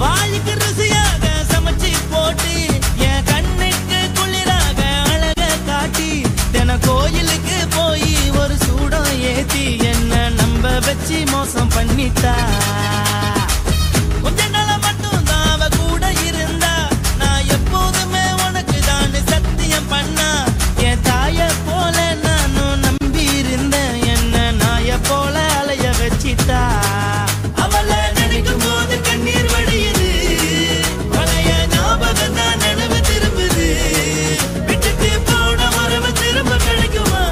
வாளுக்கு ருசியாக சமைச்சு போட்டு என் கண்ணுக்கு குளிராக அழக காட்டி தின கோயிலுக்கு போய் ஒரு சூடம் ஏத்தி என்ன நம்ப வச்சு மோசம் பண்ணிட்டா கொஞ்ச நாள மட்டும் தான் அவ கூட இருந்தா நான் எப்போதுமே உனக்கு தான் சத்தியம் பண்ணா என் தாய போல நானும் நம்பி இருந்தேன் என்ன நாய போல அலைய வச்சிட்டா அவளை நினைக்கும் போது கண்ணீர் வடியுது பழைய ஞாபகம் தான் நினைவு திரும்புது விட்டுட்டு போன உறவு திரும்ப கிடைக்குமா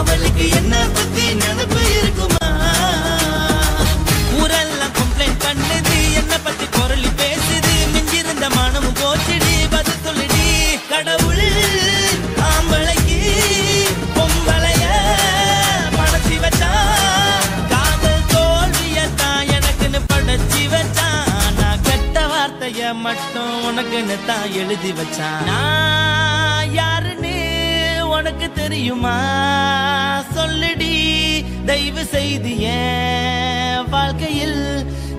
அவளுக்கு என்ன பத்தி நினைப்பு இருக்குமா ஊரெல்லாம் கம்ப்ளைண்ட் பண்ணுது என்ன பத்தி குரலி பேசுது மிஞ்சிருந்த மனமும் போச்சுடி பதில் சொல்லுடி கடவுள் ஆம்பளைக்கு பொம்பளைய படைச்சி வச்சா காதல் தோல்வியத்தான் எனக்குன்னு படைச்சி வச்சான் நான் கெட்ட வார்த்தைய மட்டும் உனக்குன்னு தான் எழுதி வச்சான் நான் யாருன்னு உனக்கு தெரியுமா சொல்லுடி தயவு செய்து என் வாழ்க்கையில்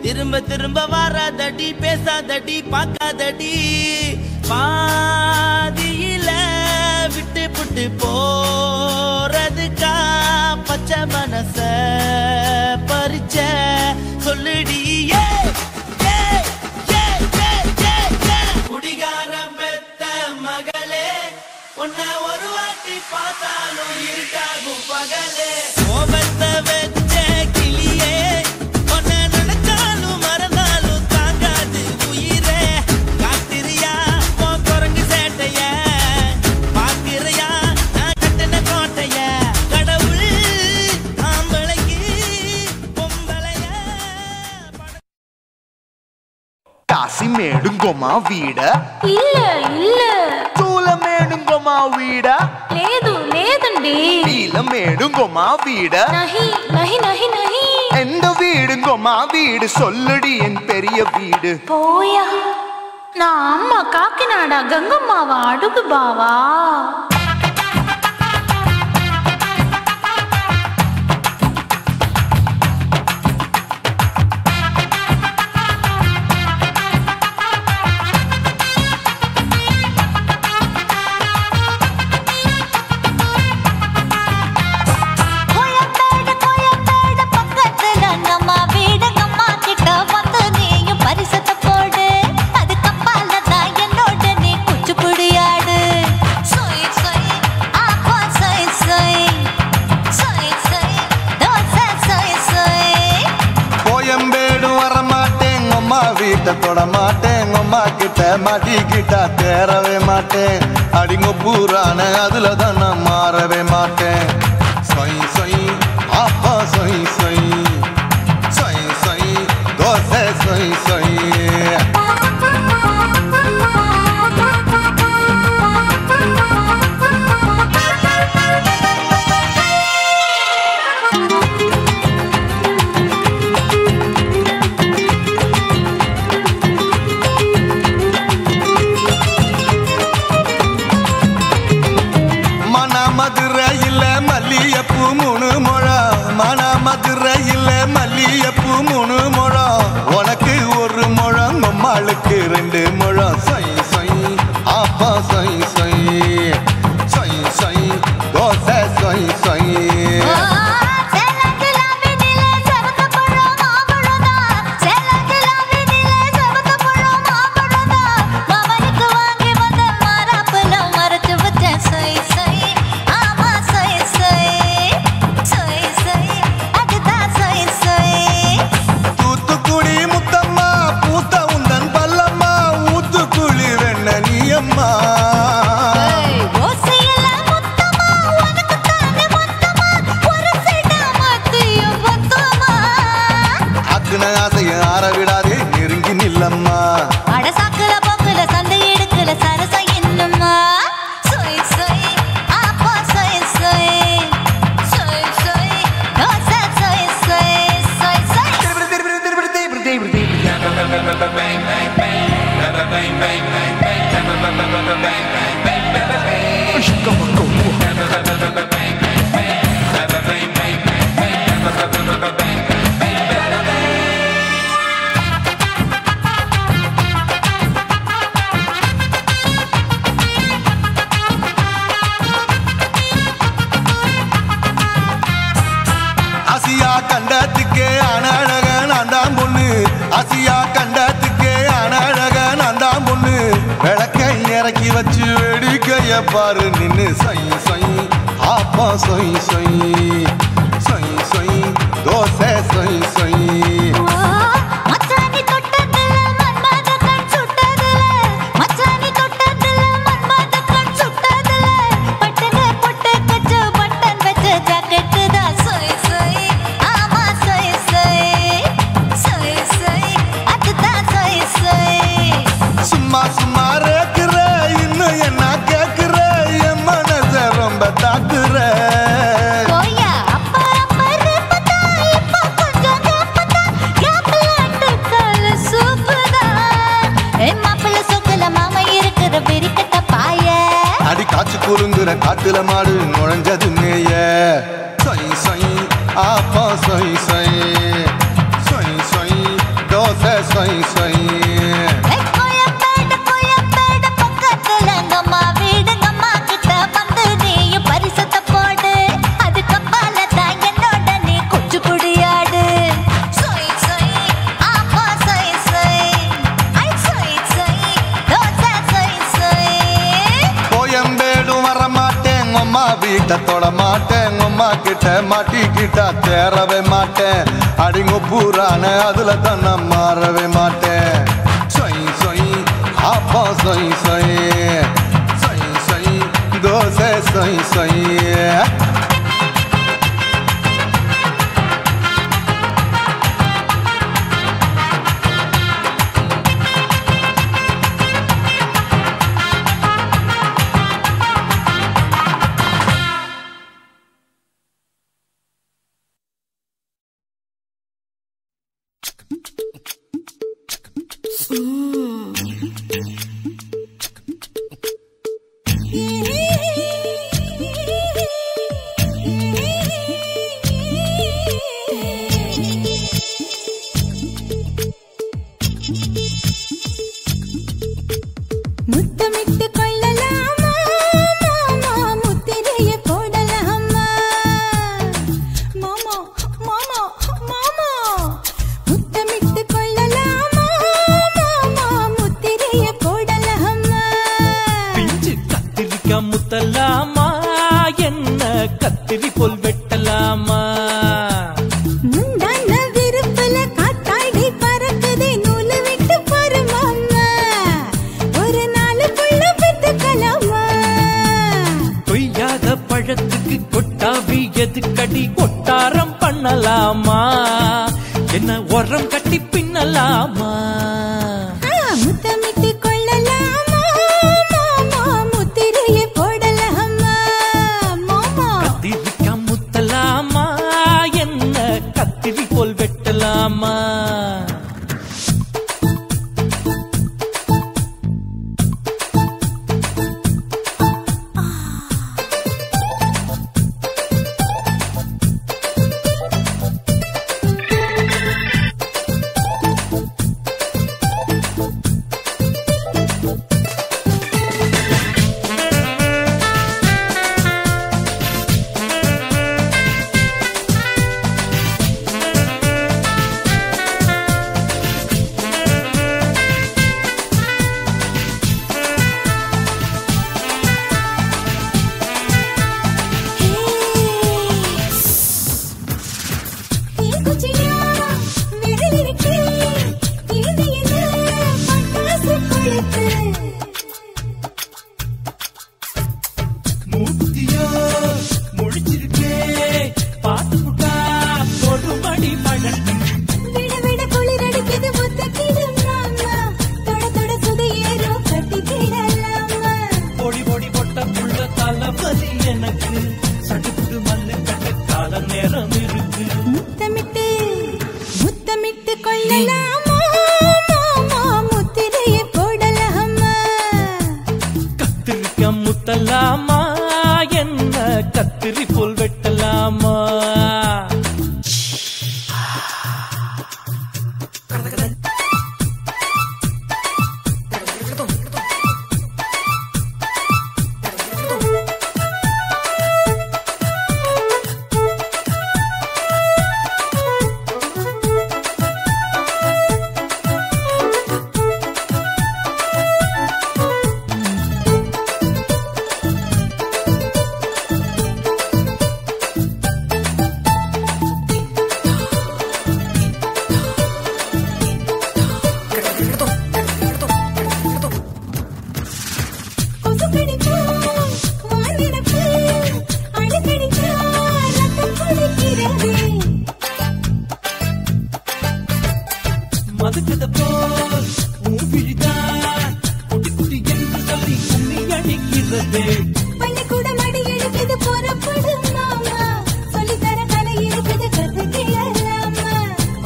திரும்ப திரும்ப வராதடி பேசாதடி பார்க்காதடி பாதியில விட்டு புட்டு போறதுக்கா பச்சை மனச பறிச்ச சொல்லுடி குடிகாரம் பெத்த மகளே உன்னை ஒரு வாட்டி பார்த்தாலும் இருட்டாகும் பகலே கோபத்தை வச்ச கிளியே உன்னை நினைச்சாலும் மறந்தாலும் தாங்காது உயிரே காத்திரியா உன் குரங்கு சேட்டைய பாக்கிறையா நான் கட்டின கோட்டைய கடவுள் ஆம்பளைக்கு பொம்பளைய காசி மேடுங்கோமா வீட இல்ல இல்ல చూల మేడుంగోమా వీడ లేదు లేదండి నీల మేడుంగోమా వీడ నహి నహి నహి నహి எந்த வீடுங்கோமா வீடு சொல்லுடி என் பெரிய வீடு போயா நான் அம்மா காக்கிநாடா கங்கம்மாவா அடுகு பாவா தொட மாட்டேன் அம்மா கிட்ட மாட்டிக்கிட்டா தேரவே மாட்டேன் அடிங்க பூரான அதுல தான் நான் மாறவே மாட்டேன் சொய் சொய் அப்பா சொய் சொய் சொய் சொய் தோசை சொய் சொய் மல்லியப்பூ மூணு முழம் மன மதுரையில் மல்லியப்பூ மூணு முழம் உனக்கு ஒரு முழம் அம்மாளுக்கு 2 முழம் சொய் சொய் அப்பா சொய் சொய் சொய் சொய் தோசை சொய் சொய் ஆசியா கண்டத்துக்கே அனழக நான் தான் பொண்ணு விளக்கை இறக்கி வச்சு வேடிக்கைய பாரு நின்னு சொய் சொய் ஆப்பா சொய் சொய் சொய் சொய் தோசை சொய் சொய் காற்று குறுங்குற காட்டுல மாடு நுழைஞ்சது மேய சொய் சொய் ஆப்பா சொய் சொய் சொய் சொய் தோசை சொய் சொய் கோயம்பேடு பக்கத்துல எங்கம்மா வீடுங்கம்மா கிட்ட வந்து நீயும் பரிசத்தை போடு அதுக்கு பால தான் என்னோட நீ குச்சி புடியாடு சொய் சொய் ஆப்பா சொய் சொய் ஐ சொய் சொய் தோசை சொய் சொய் கோயம்பேடு வரமாட்டேன் அம்மா வீட்டை தொட மாட்டேன் அம்மா கிட்ட மாட்டிக்கிட்டா தேரவே மாட்டேன் அடிங்க பூரான அதுல தான் நான் மாறவே மாட்டேன் சொய் சொய் ஆப்பா சொய் சொய் சொய் சொய் தோசை சொய் சொய் முத்தமிட்டு கொள்ளலாமா மாமா முத்திரைய போடலாமா மாமா மாமா மாமா முத்தமிட்டு கொள்ளலாமா மாமா முத்திரைய போடலாமா பிஞ்சு கத்திரிக்கா முத்தலாமா என்ன கத்திரி போல் வெட்டலாமா முந்தான விருப்பல காத்தாடி பறக்குதே நூலு விட்டு பாரு மாமா ஒரு நாள் புள்ள பெத்துக்கலாமா கொய்யாத பழத்துக்கு கொட்டாவி எதுக்கடி கொட்டாரம் பண்ணலாமா என்ன உரம் கட்டி பின்னலாமா முத்தமிட்டு கொள்ளலாமா மாமா முத்திரைய போடலாமா மாமா கத்திரிக்கா முத்தலாமா என்ன கத்திரி போல் வெட்டலாமா மூத்தியா முடிச்சிருக்கே பாத்து புட்டா கொடுமடி பழக்கு விட விட குளிர் அடிக்குது முத்தக்கிடும் மாமா தொட தொட சுதையேறும் கட்டிக்கிடலாமா பொடி பொடி பொட்ட புள்ள தலபதி எனக்கு சடுக்குடு மல்லு கட்ட கால நேரம் இருக்கு முத்தமிட்டு முத்தமிட்டு கொள்ளலாமா மாமா முத்திரைய போடலாமா கத்திரிக்கா முத்தலாமா என்ன கத்திரி போல் வெட்டலாமா மதுக்கத போல் ஊபிழிதான் குட்டி குட்டி என்று சொல்லி கும்மி அடிக்கிறது பள்ளிக்கூட மடி எடுக்குது புறப்படும் மாமா சொல்லித்தர கலை இருக்குது கத்துக்கலாமா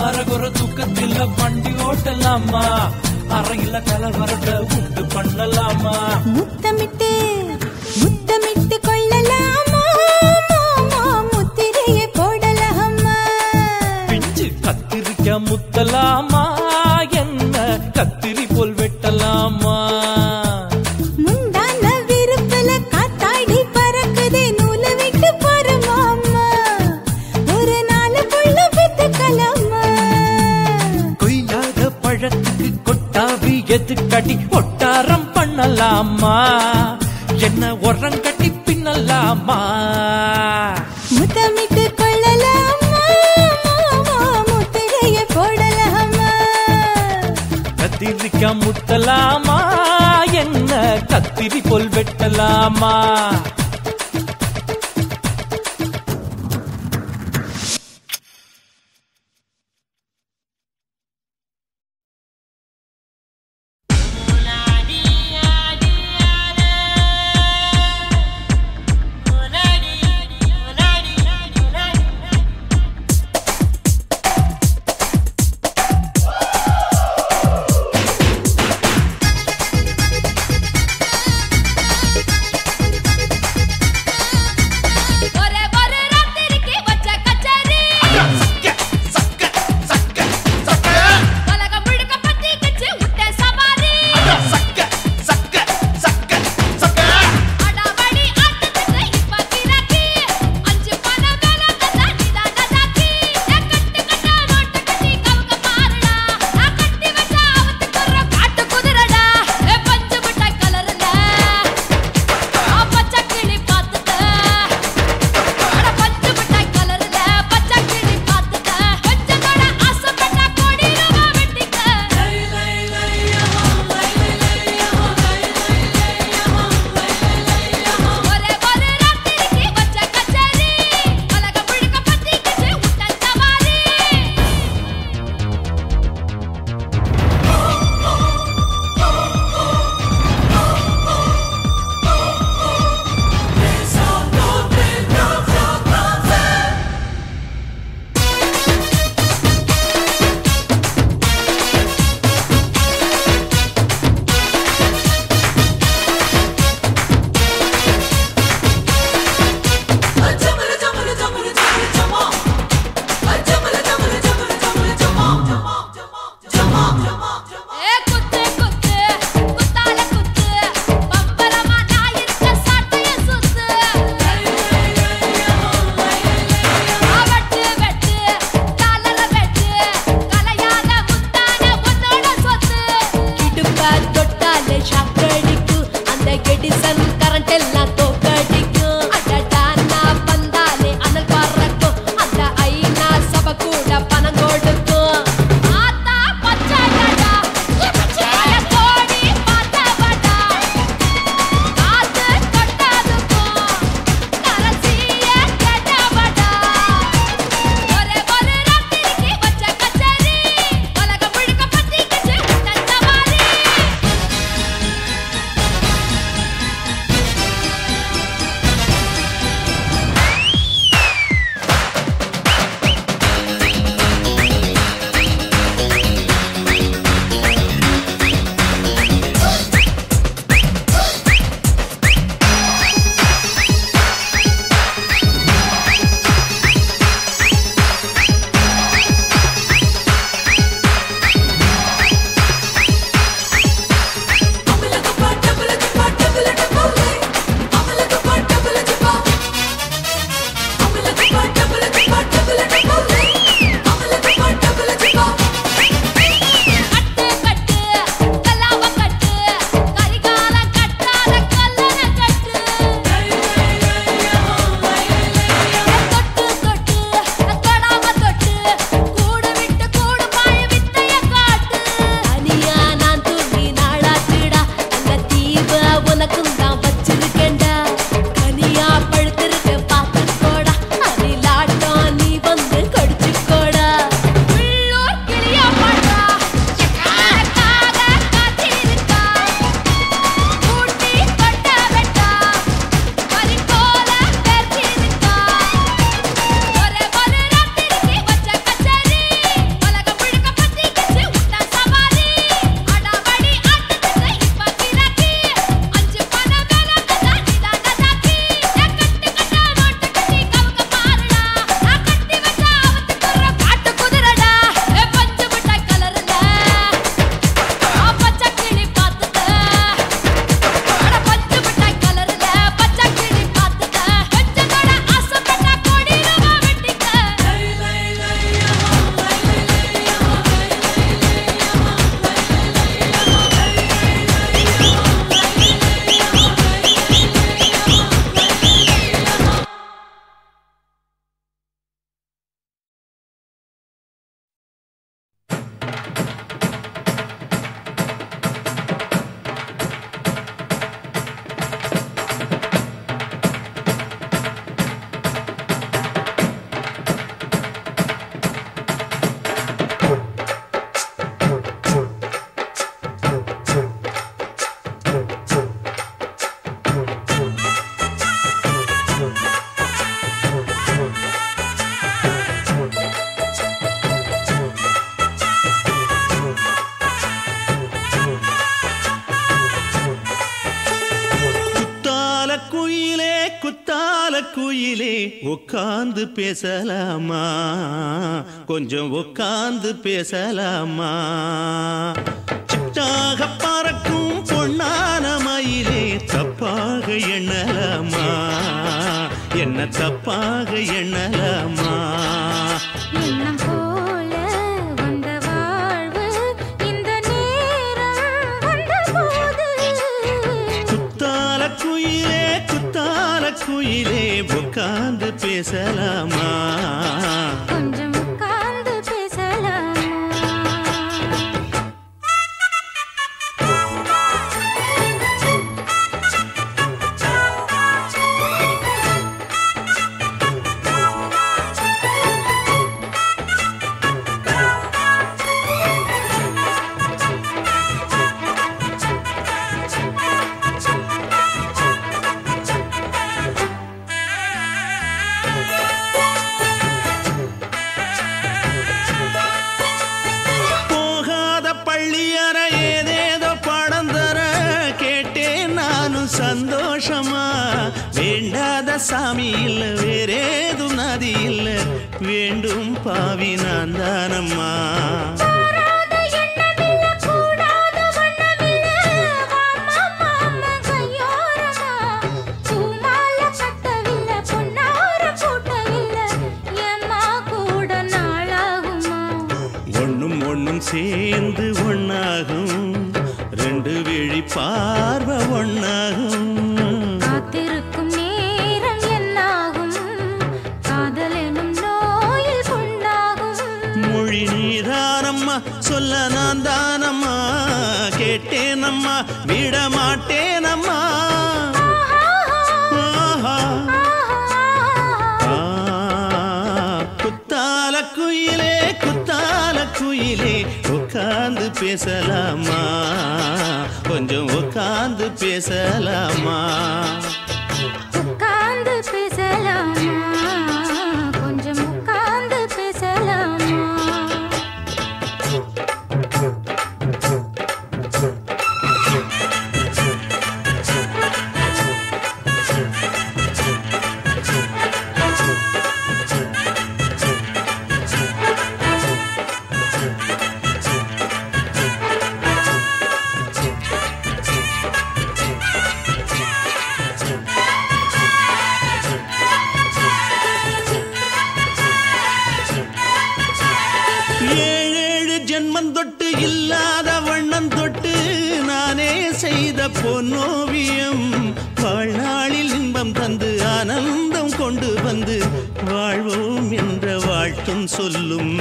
அரகுற தூக்கத்தில் வண்டி ஓட்டலாமா அறையில கலவரத்தை உண்டு பண்ணலாமா முத்தமிட்டு முத்தமிட்டு கொள்ளலாமா மாமா முத்திரைய முத்தலாமா என்ன கத்திரி போல் வெட்டலாமா முந்தான விருப்பல காத்தாடி பறக்குதே நூல விட்டு பரமாமா ஒரு நாள் புள்ள வித்துக்கலாமா கொய்யாத பழத்துக்கு கொட்டாவி எதுக்கடி ஒட்டாரம் பண்ணலாமா என்ன உரங்கட்டி பின்னலாமா முத்தமிட்டு கொள்ளலாமா முத்திரைய போடலாமா கத்திரிக்கா முத்தலாமா என்ன கத்திரி போல் வெட்டலாமா குயிலே உட்கார்ந்து பேசலாமா கொஞ்சம் உட்கார்ந்து பேசலாமா சிட்டாக பறக்கும் பொன்னான மயிலே தப்பாக எண்ணலாமா என்ன தப்பாக எண்ணலாமா எண்ணம் போல வந்த வாழ்வு இந்த நேரம் வந்தபோது குத்தால குயிலே உட்கார்ந்து பேசலாமா கொஞ்சம் உட்கார்ந்து பேசலாமா சந்தோஷமா வேண்டாத சாமி இல்ல வேறேதும் நதி இல்ல வேண்டும் பாவி நான் தானம்மா ஒண்ணும் சேர்ந்து ஒன்னாகும் ரெண்டு விழி பார்வை ஒன்னாகும் காத்திருக்கும் நேரம் என்னாகும் காதல் எனும் நோயில் கொண்டாகும் மொழி நீதானம்மா சொல்ல நான் தானம்மா கேட்டேனம்மா விட மாட்டேனம்மா குத்தால குயிலே உட்கார்ந்து பேசலாமா கொஞ்சம் உட்கார்ந்து பேசலாமா உட்கார்ந்து பேசலாமா கொஞ்சம் உட்கார்ந்து பேசலாமா தொட்டு இல்லாத வண்ணம் தொட்டு நானே செய்த பொன்னோவியம் வாழ்நாளில் இன்பம் தந்து ஆனந்தம் கொண்டு வந்து வாழ்வோம் என்ற வாழ்த்தும் சொல்லும்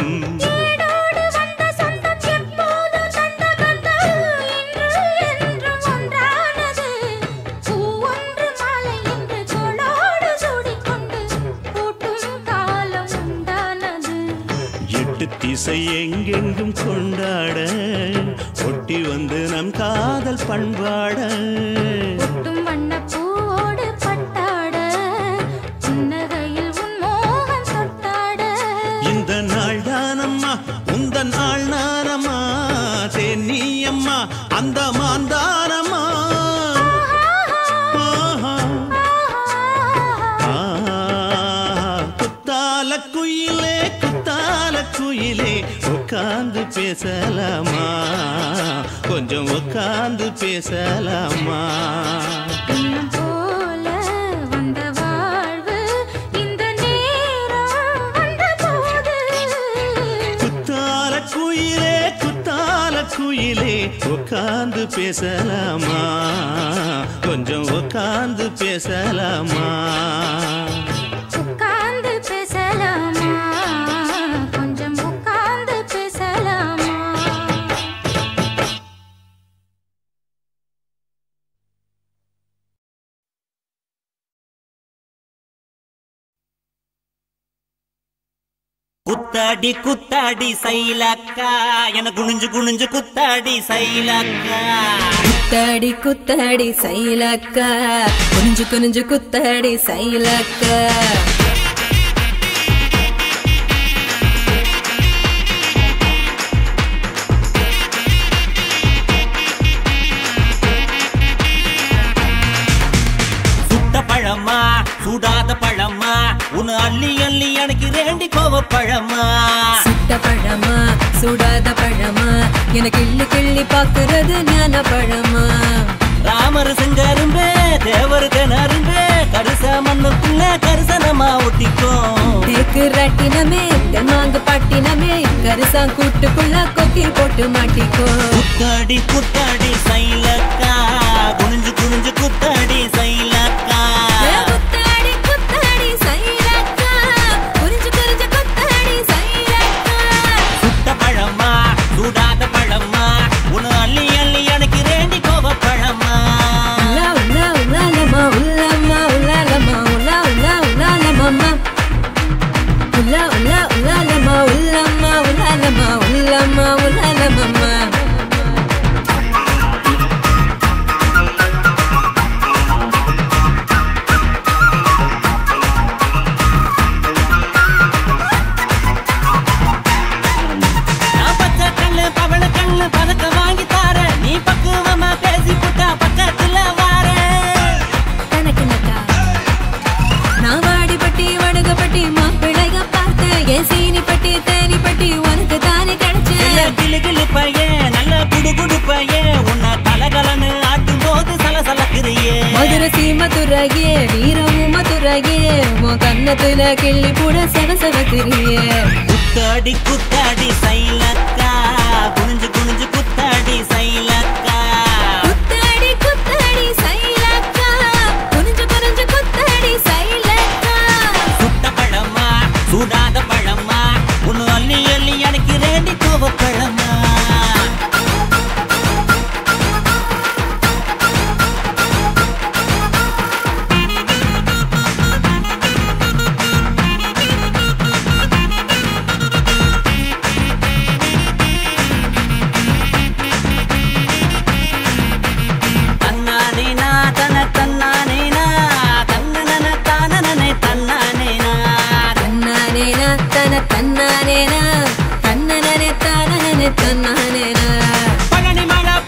திசை எங்கெங்கும் கொண்டாட ஒட்டி வந்து நம் காதல் பண்பாட ஒட்டும் வண்ண பூவோடு பட்டாட புன்னகையில் உன் மோகம் தொட்டாட இந்த நாள் தானம்மா உந்த நாள் நானம்மா தேனி அம்மா அந்த மாந்தானம்மா குயிலே உட்கார்ந்து பேசலாமா கொஞ்சம் உட்கார்ந்து பேசலாமா எண்ணம் போல வந்த வாழ்வு இந்த நேரம் வந்தபோது குத்தால குயிலே உட்கார்ந்து பேசலாமா கொஞ்சம் உட்கார்ந்து பேசலாமா உட்கார்ந்து பேசலாமா கொஞ்சம் உட்கார்ந்து பேசலாமா குத்தாடி குத்தாடி சைலக்கா என குனிஞ்சு குனிஞ்சு குத்தாடி சைலக்கா குத்தாடி குத்தாடி சைலக்கா குனிஞ்சு குனிஞ்சு குத்தாடி சைலக்கா பழமா சூடாத பழமா உன்னை அள்ளி அள்ளி எனக்கு ரெண்டி கோவ பழமா சுட்ட பழமா சுடாத பழமா எனக்கு கிள்ளி கிள்ளி பாக்குறது ஞான பழமா ராமர் செஞ்சரும்பே தேவர் திணறும்பே கரிச மண்ணுக்குள்ள கரிசனமா ஒட்டிக்கோ தேக்கு ராட்டினமே தெம்மாங்கு பாட்டினமே கரிசா கூட்டுக்குள்ள கொக்கி போட்டு மாட்டிக்கோ குத்தாடி குத்தாடி சைலக்கா குனிஞ்சு குனிஞ்சு குத்தாடி சைலக்கா குத்தாடி குத்தாடி சைலக்கா குனிஞ்சு குனிஞ்சு குத்தாடி சைலக்கா சுட்ட பழமா சூடாத பழமா உன்னை அள்ளி அள்ளி எனக்கு ரெண்டி கோவ பழமா பதக்க வாங்கி தார நீ பக்குவமா பேசி புட்டா பக்கத்துல வார நான் வாடிப்பட்டி வடுகப்பட்டி மாப்பிள்ளைக பார்த்தேன் என் சீனி பட்டி தேனி பட்டி உனக்கு தானே கிடைச்சேன் கிளு கிளு பையன் நல்ல குடு குடு பையன் உன்னை கலகலன்னு ஆட்டும் போது சலசலக்குறியே மதுரை சீமதுரையே வீரமும் மதுரையே உன் கண்ணத்துல கிள்ளி கூட சலசலக்குறியே குத்தாடி குத்தாடி சைலக்கா குனிஞ்சு குனிஞ்சு குத்தாடி சைலக்கா குத்தாடி குத்தாடி சைலக்கா குனிஞ்சு குனிஞ்சு குத்தாடி சைலக்கா சுட்ட பழமா சூடாத பழமா உன்னு அள்ளி அள்ளி எனக்கு ரெண்டி கோவ பழமா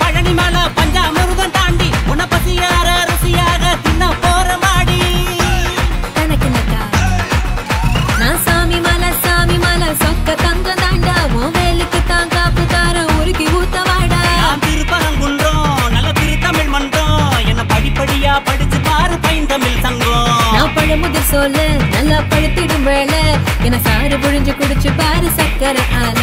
பழனி மலை பஞ்சாமிருகம் தாண்டி உன்னை பசியார ருசியாக தின்ன போற மாடி நான் சாமி மலை சொக்க தங்க தாண்டா உன் வேலுக்கு தான் காப்பு தார உருக்கி ஊத்தவாடா நான் திருப்பரங்குன்றோம் நல்ல திருத்தமிழ் மன்றம் என்ன படிப்படியா படிச்சு பாரு பைந்தமிழ் சங்கம் நான் பழமுதிர் சொல்ல நல்லா பழுத்திடும் வேலை என சாறு புழிஞ்சு குடிச்சு பாரு சக்கரை ஆல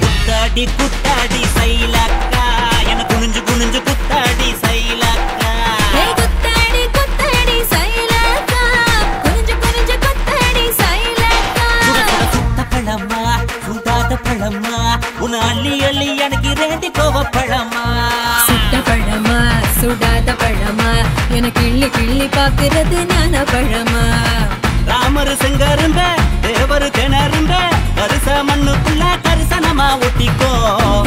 குத்தாடி குத்தாடி சைலக்கா என குனிஞ்சு குனிஞ்சு குத்தாடி சைலக்கா குத்தாடி குத்தாடி சைலக்கா குனிஞ்சு குனிஞ்சு குத்தாடி சைலக்கா சுட்ட பழமா சுடாத பழமா உன்னை அள்ளி அள்ளி எனக்கு ரெண்டி கோவ பழமா சுட்ட பழமா சுடாத பழமா எனக்கு கிள்ளி கிள்ளி பாக்குறது ஞான பழமா ராமர் செங்கரும்ப தேவர் திணறும்ப கரிச மண்ணுக்குள்ள கரிசனமா ஒட்டிக்கோ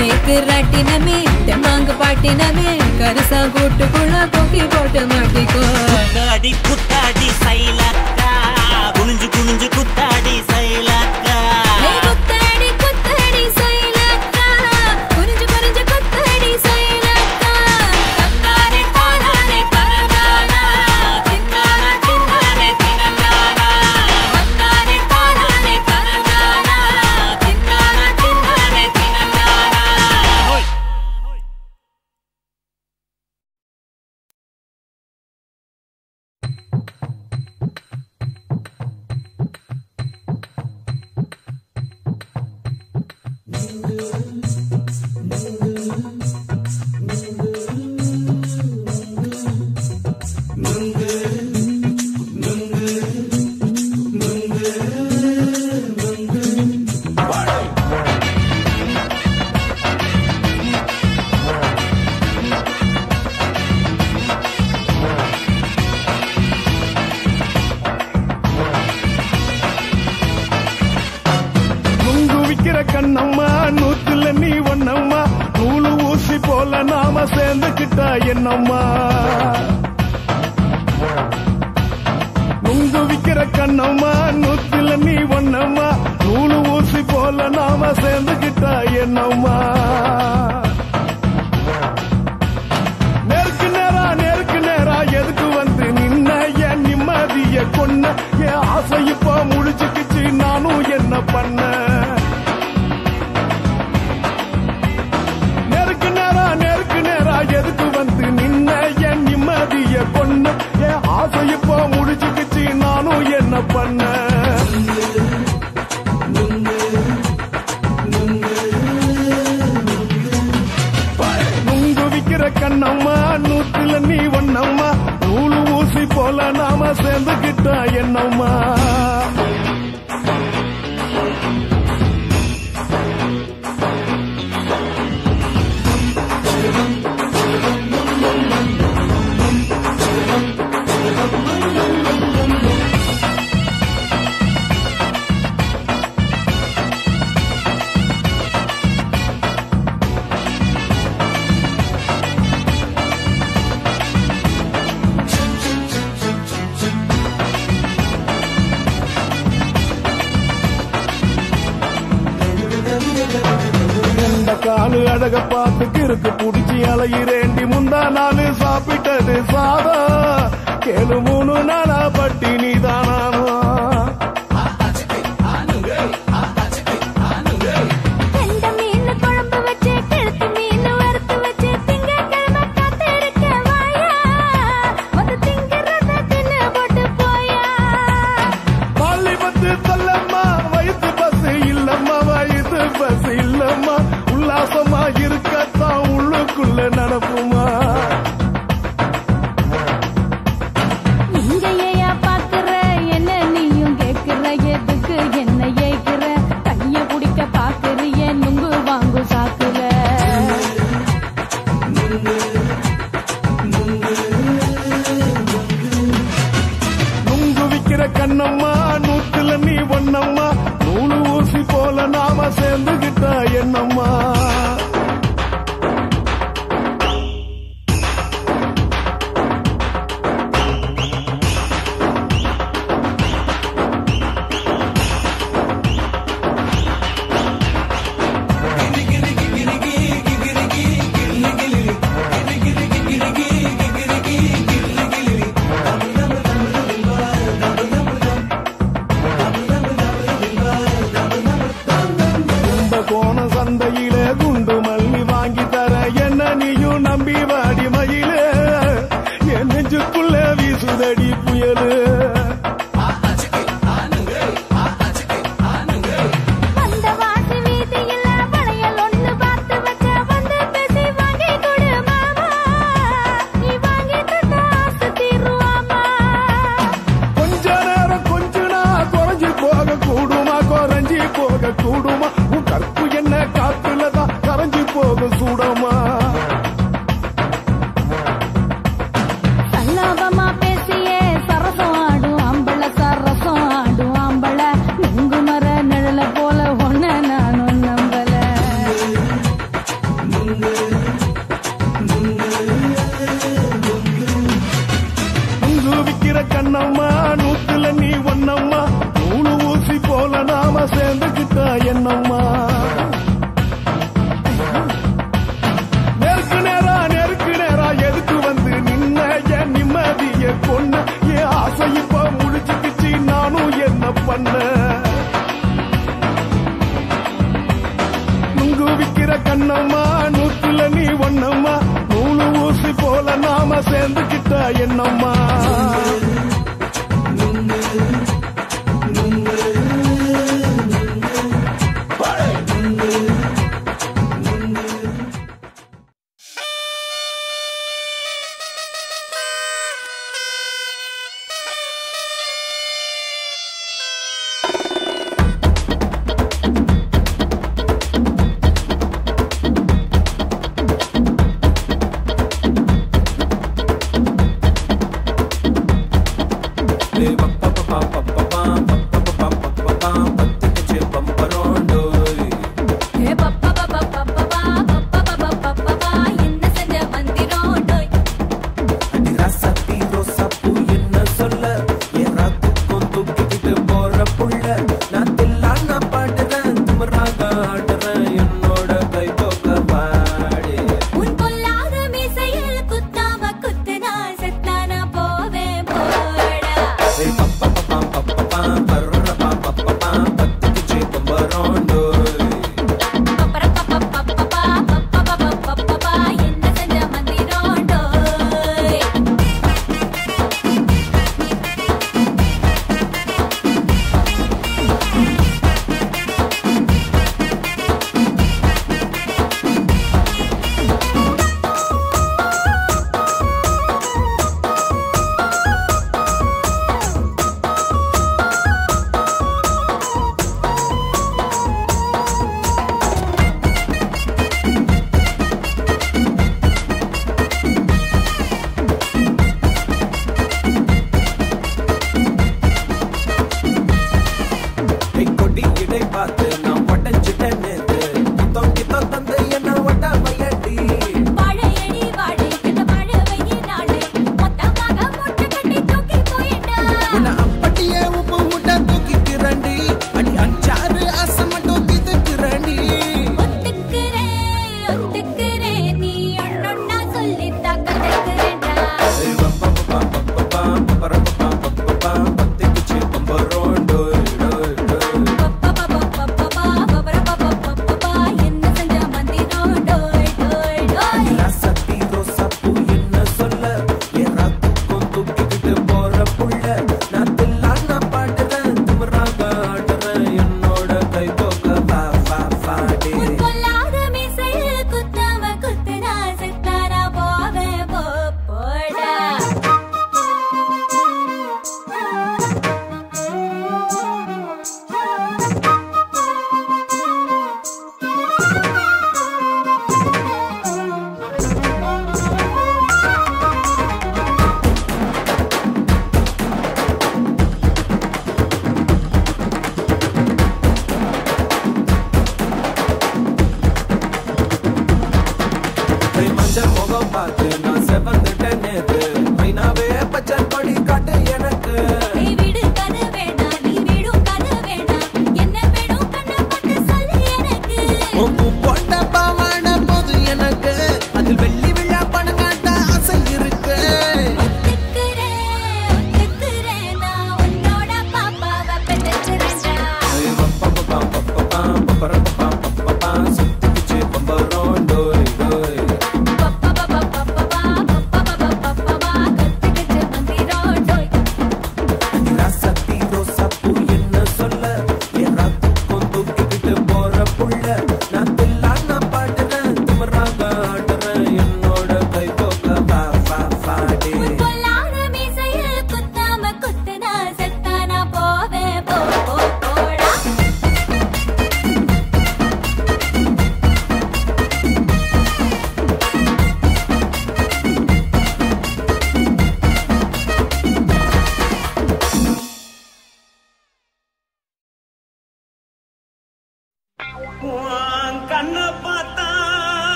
தேக்கு ராட்டினமே தெம்மாங்கு பாட்டினமே கரிசா கூட்டுக்குள்ள கொக்கி போட்டு மாட்டிக்கோ குத்தாடி குத்தாடி சைலக்கா குனிஞ்சு குனிஞ்சு குத்தாடி சைலக்கா குத்தாடி குத்தாடி சைலக்கா குனிஞ்சு குனிஞ்சு குத்தாடி சைலக்கா தன்னானே தானானே பரதானா தின்னானா தின்னானே தினனானா தன்னானே தானானே பரதானா தின்னானா தின்னானே தினனானா கண்ணம்மா நூத்துல நீ ஒன்னம்மா நூலு ஊசி போல நாம சேர்ந்துக்கிட்டா என்னம்மா நுங்கு விக்கிற கண்ணம்மா நூத்துல நீ ஒன்னம்மா நூலு ஊசி போல நாம சேர்ந்துக்கிட்டா என்னம்மா நேருக்கு நேரா எதுக்கு வந்து நின்ன என் நிம்மதிய கொண்டு ஆசை இப்போ முடிச்சுக்கிச்சு நானும் என்ன பண்ண நுங்கு விக்கிற கண்ணம்மா நூத்துல நீ ஒண்ணம்மா நூலு ஊசி போல நாம சேர்ந்துகிட்டா என்னம்மா காலு அழக பார்த்து கிறுக்கு புடிச்சி அலையிறேண்டி முந்தா நாலு சாப்பிட்டது சாதா கேளு 3 நாளா பட்டினி தானாமா இருக்கத்தான் உள்ளுக்குள்ள நடப்புமா இங்கேயா பாக்குற என்ன நீயும் கேக்குற எதுக்கு என்ன ஏக்குற கைய குடிக்க பாக்குறிய நுங்கு வாங்கு சாக்குற நுங்கு விக்கிற கண்ணம்மா நூத்துல நீ ஒண்ணம்மா நூலு ஊசி போல நாம சேர்ந்துகிட்டா என்னம்மா சந்தையில குண்டு மல்லி வாங்கி தர என்ன நீயும் நம்பி வாடி மயில என் நெஞ்சுக்குள்ள வீசுதடி புயலு கொஞ்ச நேரம் கொஞ்சனா குறைஞ்சி போக கூடுமா குறைஞ்சி போக கூடுமா உன் கற்பு என்ன காத்துலதான் கரைஞ்சி போக சூடமா சல்லாபமா பேசியே சரசம் ஆடும் ஆம்பள சரசம் ஆடும் ஆம்பள நுங்கு மர நிழல போல ஒன்ன நானும் நம்பல நுங்கு விக்கிற கண்ணம்மா நூத்துல நீ ஒண்ணம்மா நூலு ஊசி போல நாம சேர்ந்துகிட்டா என்னம்மா நெருக்கு நேரா எதுக்கு வந்து நின்ன என் நிம்மதிய கொன்ன என் ஆசை இப்ப முடிச்சுக்கிச்சு நானும் என்ன பண்ண நுங்கு விக்கிற கண்ணம்மா நூத்துல நீ ஒண்ணம்மா நூலு ஊசி போல நாம சேர்ந்துகிட்டா என்னம்மா Hey,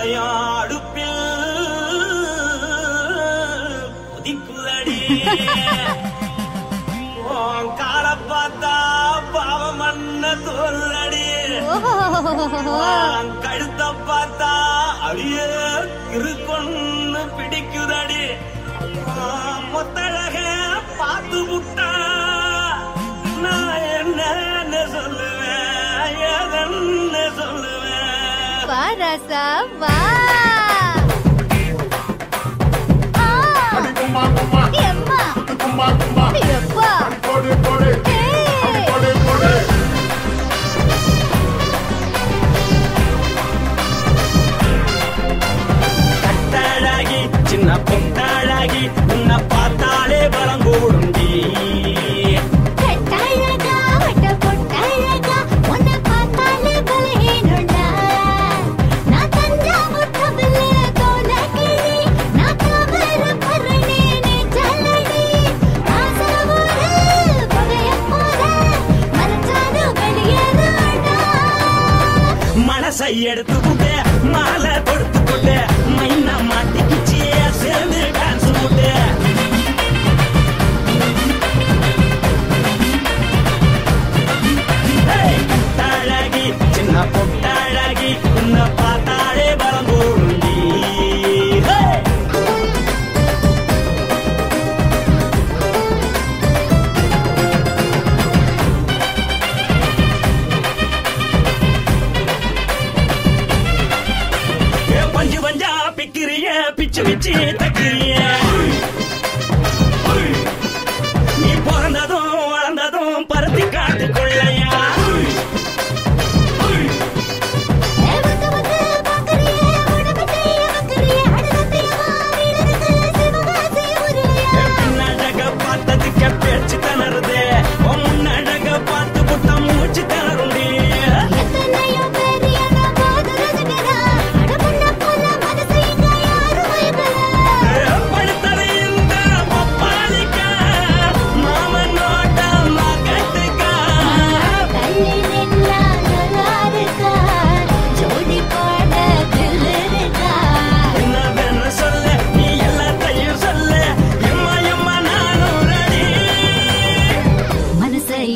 இதயம் அடுப்பில் உதிக்குதடி கால பார்த்தா பாவம் மண்ண தோல்றடி கழுத்த பார்த்தா அடிய இருக்குன்னு பிடிக்குதடி மொத்தழக பார்த்து விட்டா நான் என்ன சொல்லுவேன் எதன்னு சொல்லுவேன் வாராசா வா கட்டாளாகி சின்ன பொட்டாளாகி உன்னை பார்த்தாலே பலம் கூடுண்டி மனசை எடுத்து போட்டு மாலை கொடுத்து போட்டு மைனா மாட்டிக்கிச்சு சேர்ந்து டான்ஸ் போட்டு கட்டாழகி சின்ன பொட்டாழகி உன்னை பார்த்தாலே பலம் கூடுண்டி பஞ்சு பஞ்சா பிக்கிறிய பிச்சு பிச்சு தக்கிறிய நீ பிறந்ததும் வளர்ந்ததும் பருத்தி காட்டுக்குள்ளையா பின்னழக பார்த்ததுக்கு பேச்சு திணறுது முன்னழக பார்த்து புட்ட மூச்சு திணறுண்டி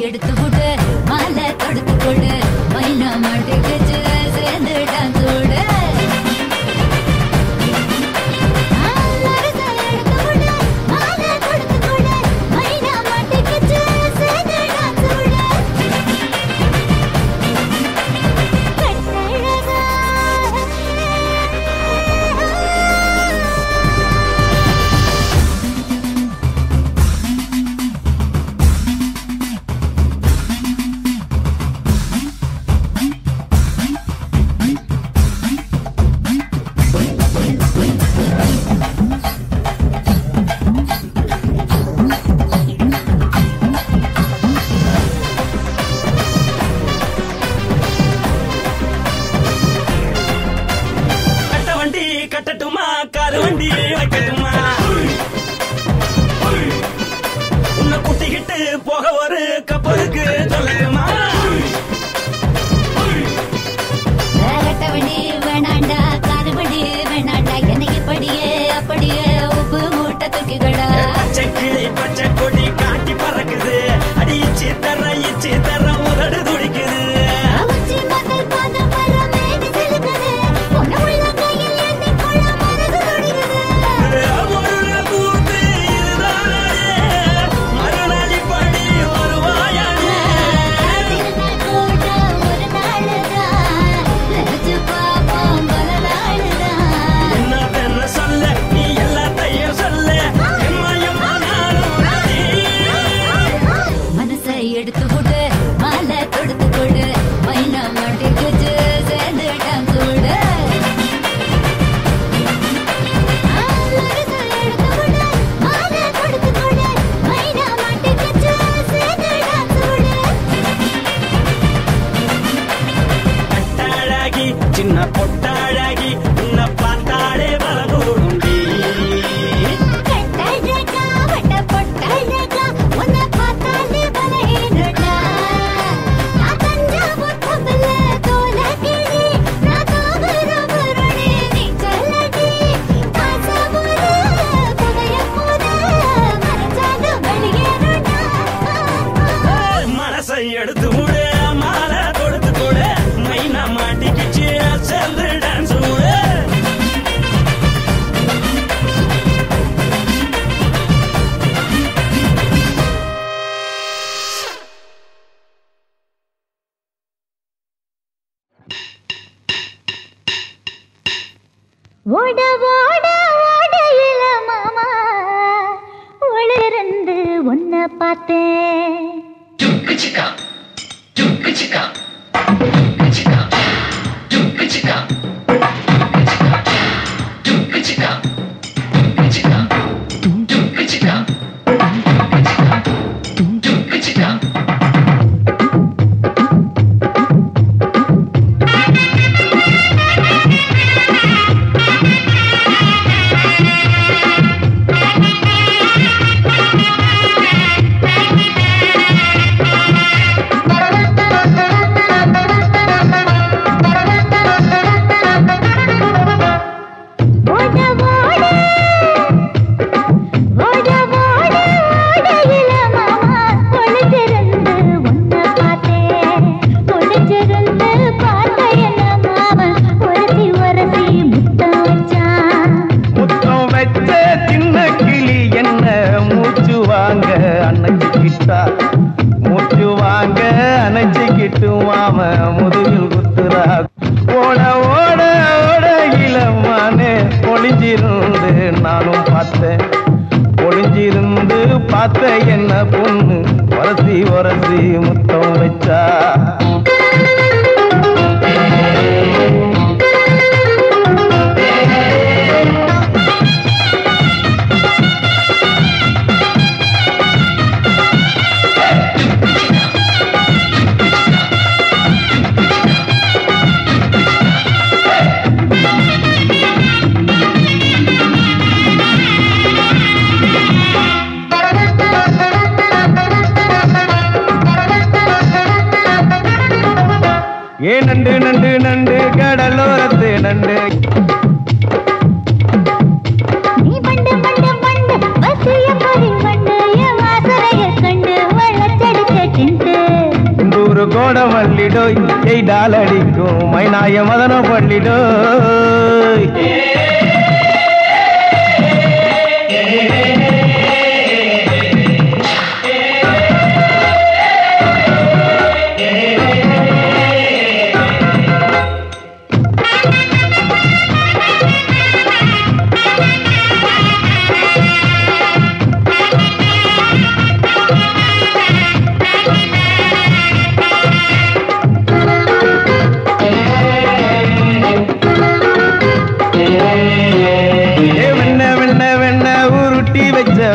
எடுத்து விடு மாலை தொடுத்து கொடு மைனா மாட்டுக்கு சேர்ந்து டான்ஸ் ஓடு கட்டட்டுமா காரு வண்டி வைக்கட்டுமா உன்னை குட்டிக்கிட்டு போக ஒரு கப்பலுக்கு சொல்லட்டுமா கட்டவண்டி வேணாண்டா காரு வண்டி வேணாண்டா எனக்கு படியே அப்படியே உப்பு மூட்டை தூக்கிக்கடா பச்சைக்கிளி பச்சை கொடி காட்டி பறக்குது அடி இச்சி தர உதடு துடிக்குது ஓட ஓட ஓடையில மாமா ஒளிருந்து உன்னை பார்த்தேன். மூச்சு வாங்க அணைச்சிக்கிட்டு மாம முதுகில் குத்துறா. ஓட ஓட ஓட இளமானே ஒளிஞ்சிருந்து நானும் பார்த்தேன். ஒளிஞ்சிருந்து பார்த்த என்ன பொண்ணு உரசி உரசி முத்தம் வச்சா. ஏ நண்டு நண்டு நண்டு கடலோரத்து நண்டு. நீ பண்டு பண்டு பண்டு வசிய பறி பண்டு என் வாசனைய கண்டு வளச்சடிச்ச கிண்டு. இந்தூரு கோட மல்லிடோய் எய்டால் அடிக்கும் மைனாய மதன பள்ளிடோய்.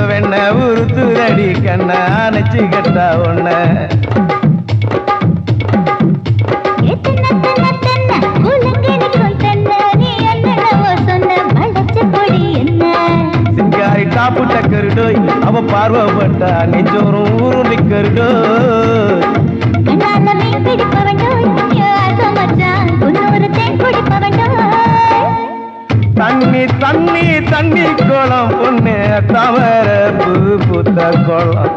வெண்ண உருத்துரடி கண்ண அணைச்சி கட்டா ஒண்ண. சிங்காரி டாப்பு டக்கருடோய் அவ பார்வப்பட்டா நெஞ்சோறும் ஊரு நிக்கருடோய். தண்ணி தண்ணி தண்ணி கோலம் பொண்ணு தவற பூ பூத்த கோலம்.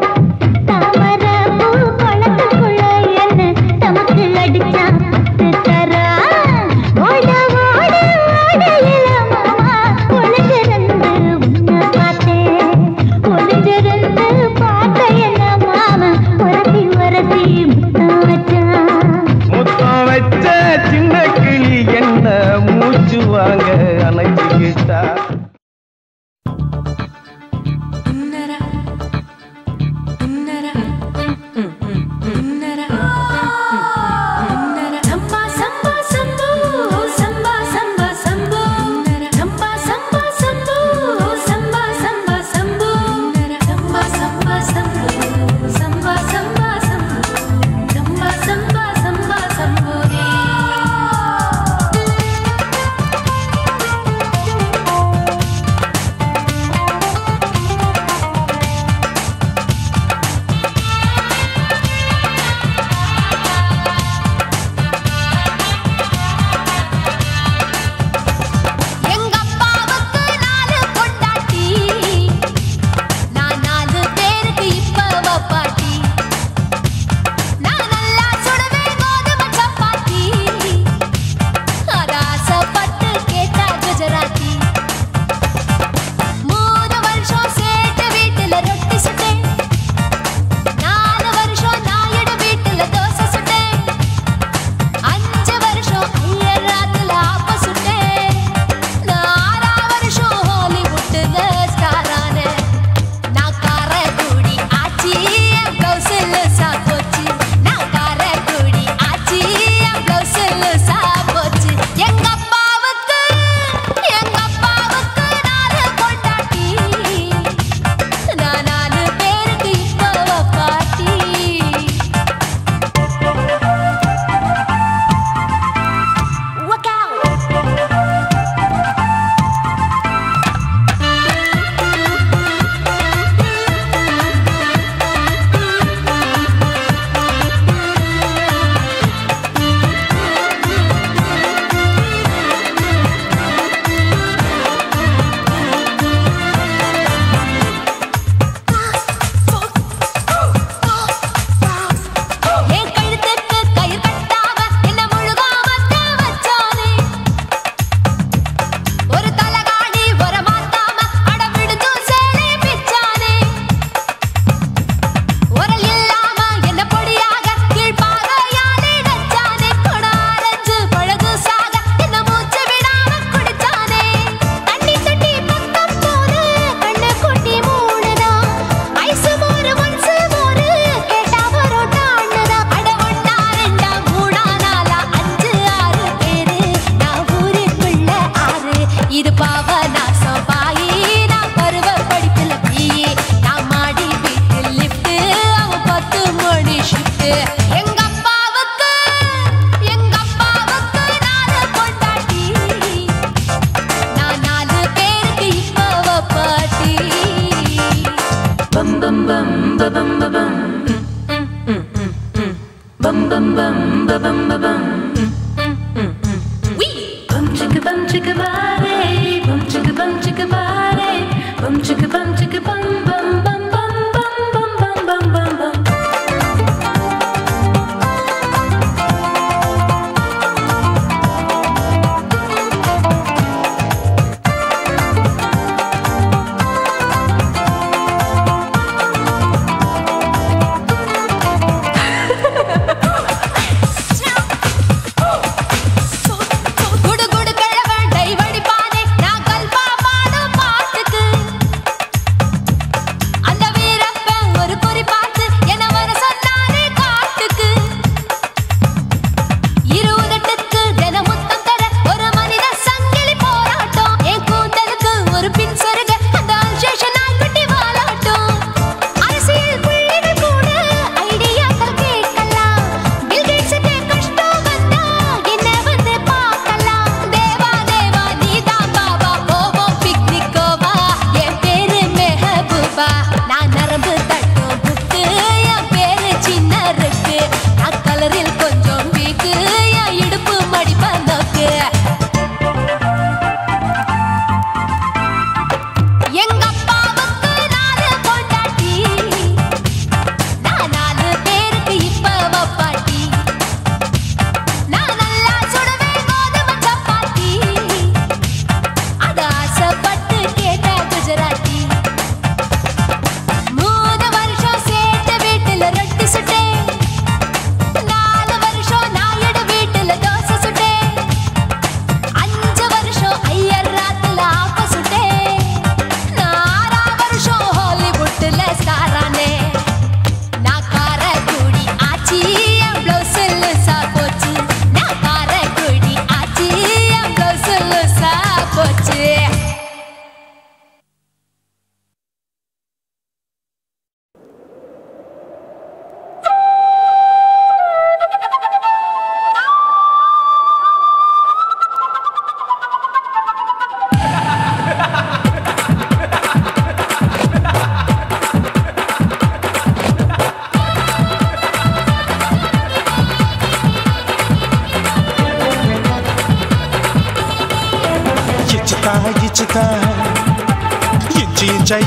தாமர பூ குளத்துக்குள்ள என்ன தமக்கு அடிச்சா பத்து தரா. ஓட ஓட ஓடையில மாமா ஒளிஞ்சிருந்து உன்னை பார்த்தேன். ஒளிஞ்சிருந்து பார்த்த என்ன மாமா உரசி உரசி முத்தம் வச்சான். முத்தம் வச்ச சின்ன கிளி என்ன மூச்சு வாங்க அணைச்சிக்கிட்டா. இது பாவ நாசம் பாயி நான் பருவ படிப்புல பீயி நான் மாடி வீட்டில் லிஃப்ட் அவன் 10 மணி ஷிஃப்ட் எங்க அப்பாவுக்கு நாலு பொண்டாட்டி நான் 4 பேருக்கு இப்ப பாட்டி பம் பம் பம் பம் பம் bum bum bum bum bum bum chicka body bum chicka body bum chicka bum bum bum bum bum bum bum bum bum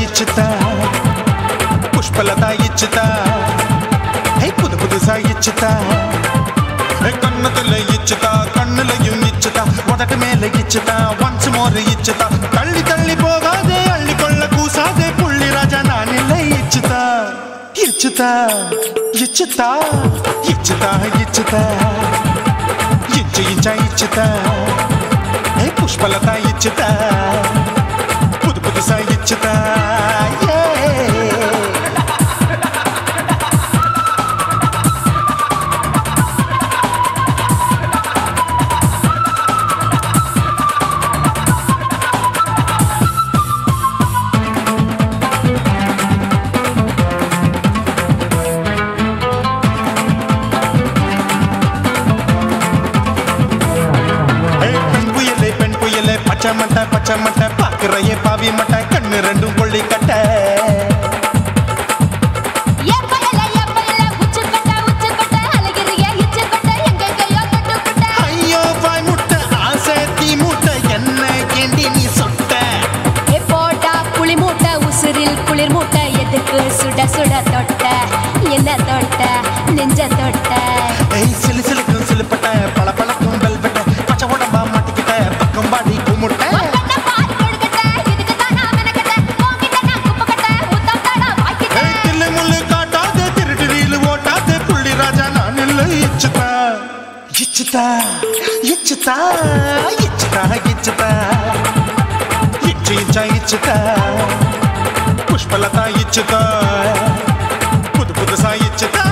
இச்சுதா Pushpalatha இச்சுதா புது புதுசா இச்சுதா கண்ணத்துல இச்சுதா கண்ணுலையும் இச்சுதா உதட்டு மேல இச்சுதா ஒன்ஸ் மோர் இச்சுதா தள்ளி தள்ளி போகாதே அள்ளி கொள்ள கூசாதே புள்ளி ராஜா நான் இல்லை இச்சுதா இச்சுதா இச்சுதா இச்சுதா இச்சுதா இச்சு இச்சா இச்சுதா புஷ்பலதா இச்சுதா புது புதுசா இச்சுதா பச்சை மட்டை பாக்குறையே பாவி மட்டை கண்ணு ரெண்டும் கொள்ளி கட்ட ஐயோ பாய் முட்டை ஆசை தீ மூட்டை என்ன கேண்டி நீ சொட்ட போட்டா புளி மூட்டை உசுரில் குளிர் மூட்டை எதுக்கு சுட சுட தொட்ட என்ன தொட்ட நெஞ்ச தொட்ட சிலு சிலுக்கும் சிலுப்பட்ட பல பழக்கும் வெல்வெட்ட பச்சை உடம்பா மாட்டிக்கிட்ட பக்கம் பாடி குமுட்ட இச்சுதா இச்சுதா இச்சுதா இச்சுதா இச்சு இச்சா இச்சுதா புஷ்பலதா இச்சுதா புது புதுசா இச்சுதா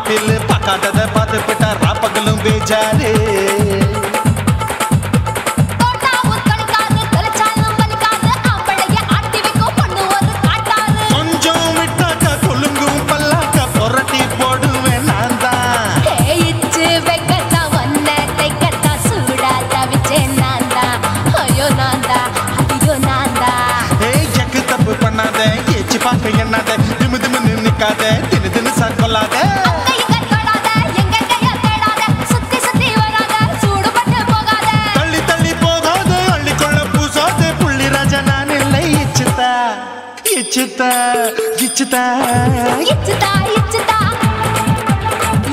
பில்லு பக்காதத பார்த்து விட்டா ராப்பகலும் பேஜாரு கொஞ்சம் விட்டாக்க கொலுங்கும் பல்லாக்க புரட்டி போடுவேன் நான் தான் ஜக்கு தப்பு பண்ணாத ஏச்சு பார்க்க எண்ணாத திமு திமுன்னு நிக்காத தினு தினு சாக்கொள்ளாத தள்ளி தள்ளி போகாத அள்ளிக்கொள்ள பூசாத புள்ளி ராஜா நான் இல்லை இச்சுதா இச்சுதா இச்சுதா இச்சுதா இச்சுதா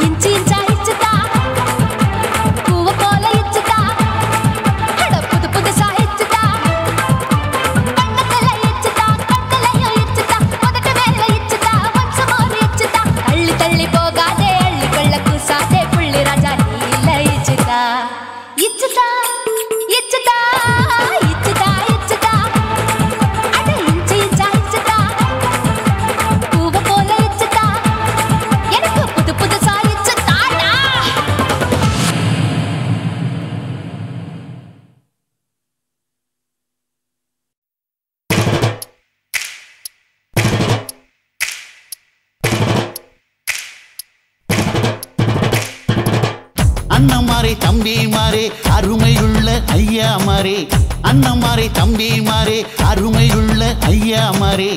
இன்ச்சு இன்ச்சா இச்சுதா பூவ போல இச்சுதா அட புது புதுசா இச்சுதா கண்ணத்துல இச்சுதா கண்ணலையும் இச்சுதா முதட்டு மேல இச்சுதா வம்சமோர் இச்சுதா தள்ளி தள்ளி போகாதே அள்ளி கொள்ள கூசாதே புள்ளி ராஜா நீ இல்ல இச்சுதா இச்சுதா இச்சுதா இச்சுதா இச்சுதா அட இன்ச்சு இன்ச்சா இச்சுதா பூவ போல இச்சுதா எனக்கு புது புதுசா இச்சுதாடா அண்ணன் மாறே தம்பி மாறே அருமையுள்ள ஐயா மாறே அண்ணன் மாறே தம்பி மாறே அருமையுள்ள ஐயா மாறே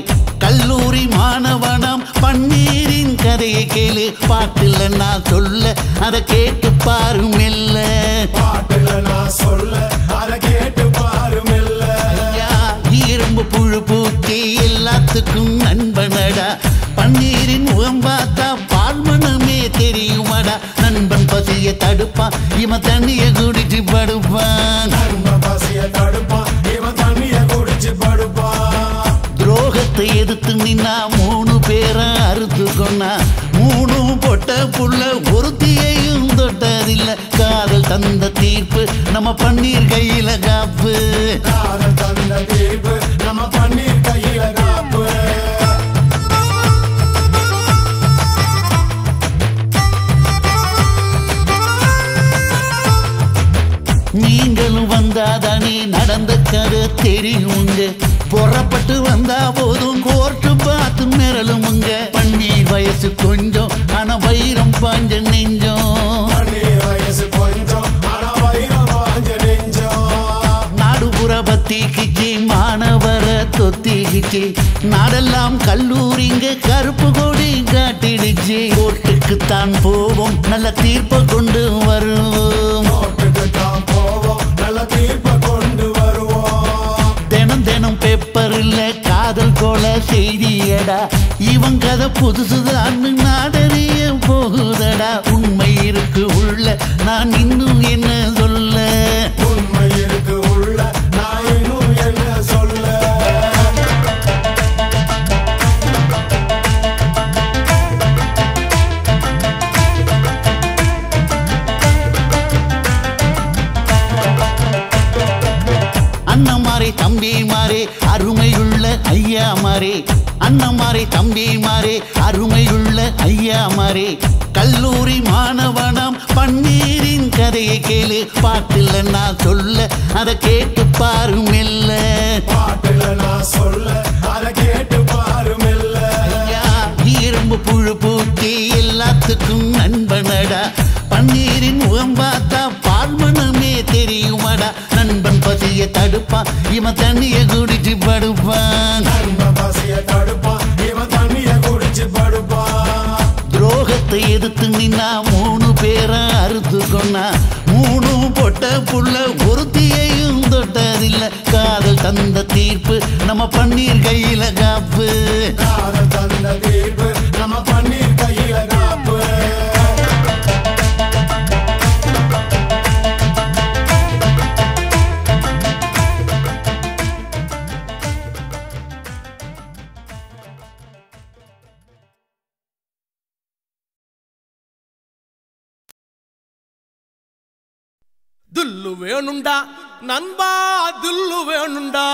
கல்லூரி மாணவனம் பன்னீரின் கதையை கேளு பாட்டுல நான் சொல்ல அதை கேட்டு பாரு மெல்ல பாட்டுல நான் சொல்ல அதை கேட்டு பாரு மெல்ல ஐயா இரும்பு புழு பூச்சி எல்லாத்துக்கும் நண்பனடா பன்னீரின் முகம் பார்த்தா பால்மனமே தெரியுமாடா நண்பன் பசிய தடுப்பான் இவன் தண்ணிய குடிச்சு படுப்பான் பசிய தடுப்பான் இவன் தண்ணிய குடிச்சு படுப்பான் துரோகத்தை எதிர்த்து நின்னா 3 பேரை அறுத்து கொண்டா 3 பொட்ட புள்ள ஒருத்தியையும் தொட்டதில்ல காதல் தந்த தீர்ப்பு நம்ம பன்னீர் கையில காப்பு காதல் தந்த தீர்ப்பு நம்ம பன்னீர் கையில காப்பு நீங்களும் வந்தாதானே நடந்த கதை தெரியுங்க புறப்பட்டு வந்தா போதும் கோர்ட்டு பார்த்து மிரளுமுங்க பன்னீர் வயசு கொஞ்சம் ஆனா வைரம் பாஞ்ச நெஞ்சம் பன்னீர் வயசு கொஞ்சம் ஆனா வைரம் பாஞ்ச நெஞ்சம் நாடுபுற பத்திக்கிச்சு மாணவர தொத்திக்கிச்சு நாடெல்லாம் கல்லூரிங்க கருப்பு கொடி காட்டிடுச்சு கோர்ட்டுக்கு தான் போவோம் நல்ல தீர்ப்பை கொண்டு வருவோம் கோர்ட்டுக்கு தான் போவோம் நல்ல தீர்ப்பை கொண்டு வருவோம் தினம் தினம் பேப்பர்ல காதல் கொலை செய்தியடா இவன் கதை புதுசுதான் நாடறிய போகுதடா உண்மை இருக்கு உள்ள நான் இன்னும் என்ன சொல்ல உண்மை இருக்கு உள்ள நான் இன்னும் என்ன சொல்ல அண்ணன் மாறே தம்பி மாறே அருமையுள்ள ஐயா மாறே அண்ணன் மாறே தம்பி மாறே அருமையுள்ள ஐயா மாறே கல்லூரி மாணவனம் பன்னீரின் கதையை கேளு பாட்டுல நான் சொல்ல அதை கேட்டு பாரு மெல்ல பாட்டுல நான் சொல்ல அதை கேட்டு பாரு மெல்ல ஐயா இரும்பு புழு பூச்சி எல்லாத்துக்கும் நண்பனடா பன்னீரின் முகம் பார்த்தா பால்மனமே தெரியுமாடா நண்பன் பசிய தடுப்பான் இவன் தண்ணிய குடிச்சு படுப்பான் நண்பன் பசிய தடுப்பான் இவன் தண்ணிய குடிச்சு படுப்பான் துரோகத்தை எதிர்த்து நின்னா 3 பேரை அறுத்து கொண்டா 3 பொட்ட புள்ள ஒருத்தியையும் தொட்டதில்ல காதல் தந்த தீர்ப்பு நம்ம பன்னீர் கையில காப்பு காதல் தந்த தீர்ப்பு நம்ம பன்னீர் கையில காப்பு தில்லு வேணுண்டா நண்பா தில்லு வேணுண்டா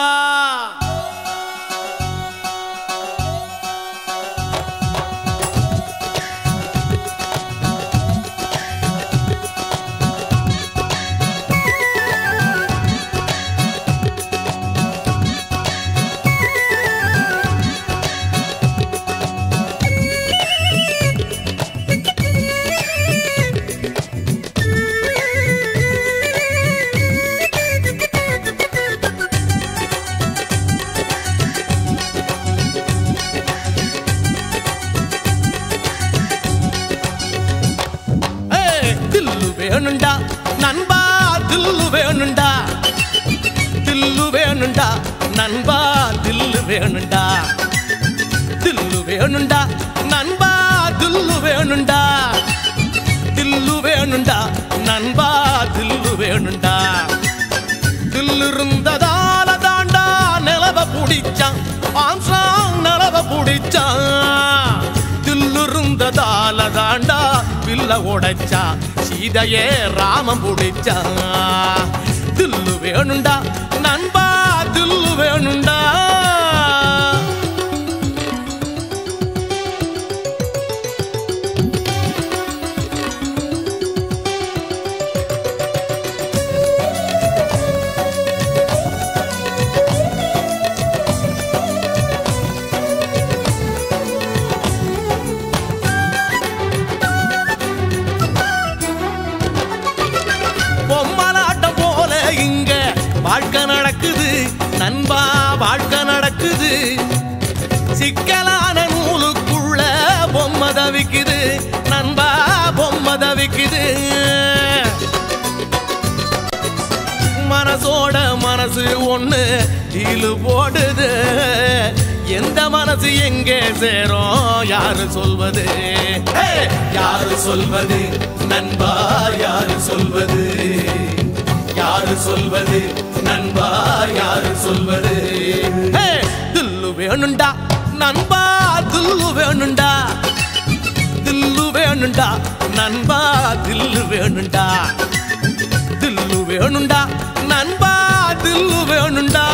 வேணுண்டா நண்பா தில்லு வேணுண்டா தில்லு வேணுண்டா நண்பா தில்லு வேணுண்டா தில்லு வேணுண்டா நண்பா தில்லு வேணுண்டா தில்லு இருந்ததால தாண்டா நிலவ புடிச்சான் ஆம்சாங் நிலவ புடிச்சான் தில்லு இருந்ததால தாண்டா வில்ல உடைச்சா சீதையே ராமம் புடிச்சா தில்லு வேணுண்டா நண்பா தில்லு வேணுண்டா பொம்மலாட்டம் போல இங்க வாழ்க்கை நடக்குது நண்பா வாழ்க்கை நடக்குது சிக்கலான நூலுக்குள்ள பொம்மை தவிக்குது நண்பா பொம்மை தவிக்குது மனசோட மனசு ஒண்ணு டீலு போடுது எந்த மனசு எங்கே சேரும் யாரு சொல்வது யாரு சொல்வது நண்பா யாரு சொல்வது யாரு சொல்வது நண்பா யாரு சொல்வது தில்லு வேணுண்டா நண்பா தில்லு வேணுண்டா தில்லு வேணுண்டா நண்பா தில்லு வேணுண்டா தில்லு வேணுண்டா நண்பா தில்லு வேணுண்டா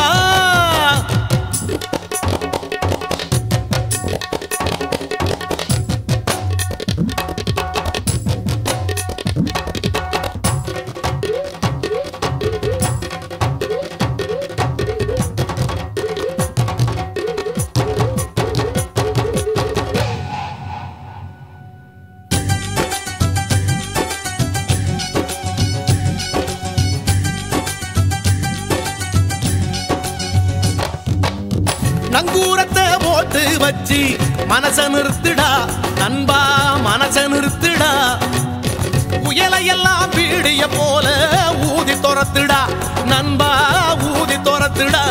நங்கூரத்தை போட்டு வச்சு மனச நிறுத்துடா நண்பா மனச நிறுத்துடா புயலையெல்லாம் பீடிய போல ஊதி துரத்துடா நண்பா ஊதி துரத்துடா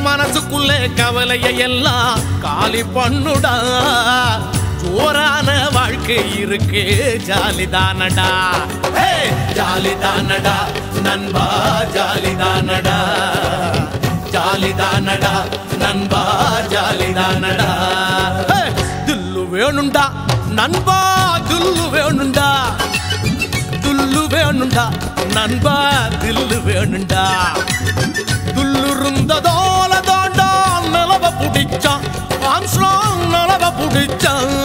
மனசுக்குள்ளே கவலையை எல்லாம் காலி பண்ணுடா ஜோரான வாழ்க்கை இருக்கு ஜாலிதானடா ஜாலிதானடா நண்பா ஜாலிதானடா ஜாலிதானடா நண்பா ஜாலிதானடா தில்லு வேணுண்டா நண்பா தில்லு வேணுண்டா தில்லு வேணுண்டா நண்பா தில்லு வேணுண்டா தில்லு இருந்ததோல தாண்டா நிலவ புடிச்சான் ஆம்ஸ்ட்ராங் நிலவ புடிச்சான்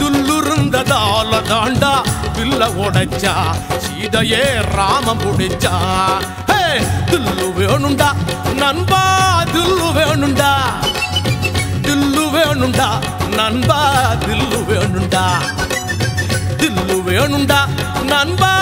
தில்லு இருந்ததால தாண்டா வில்ல உடைச்சா சீதையே ராமம் புடிச்சா தில்லு வேணுண்டா நண்பா தில்லு வேணுண்டா தில்லு வேணுண்டா நண்பா தில்லு வேணுண்டா தில்லு வேணுண்டா நண்பா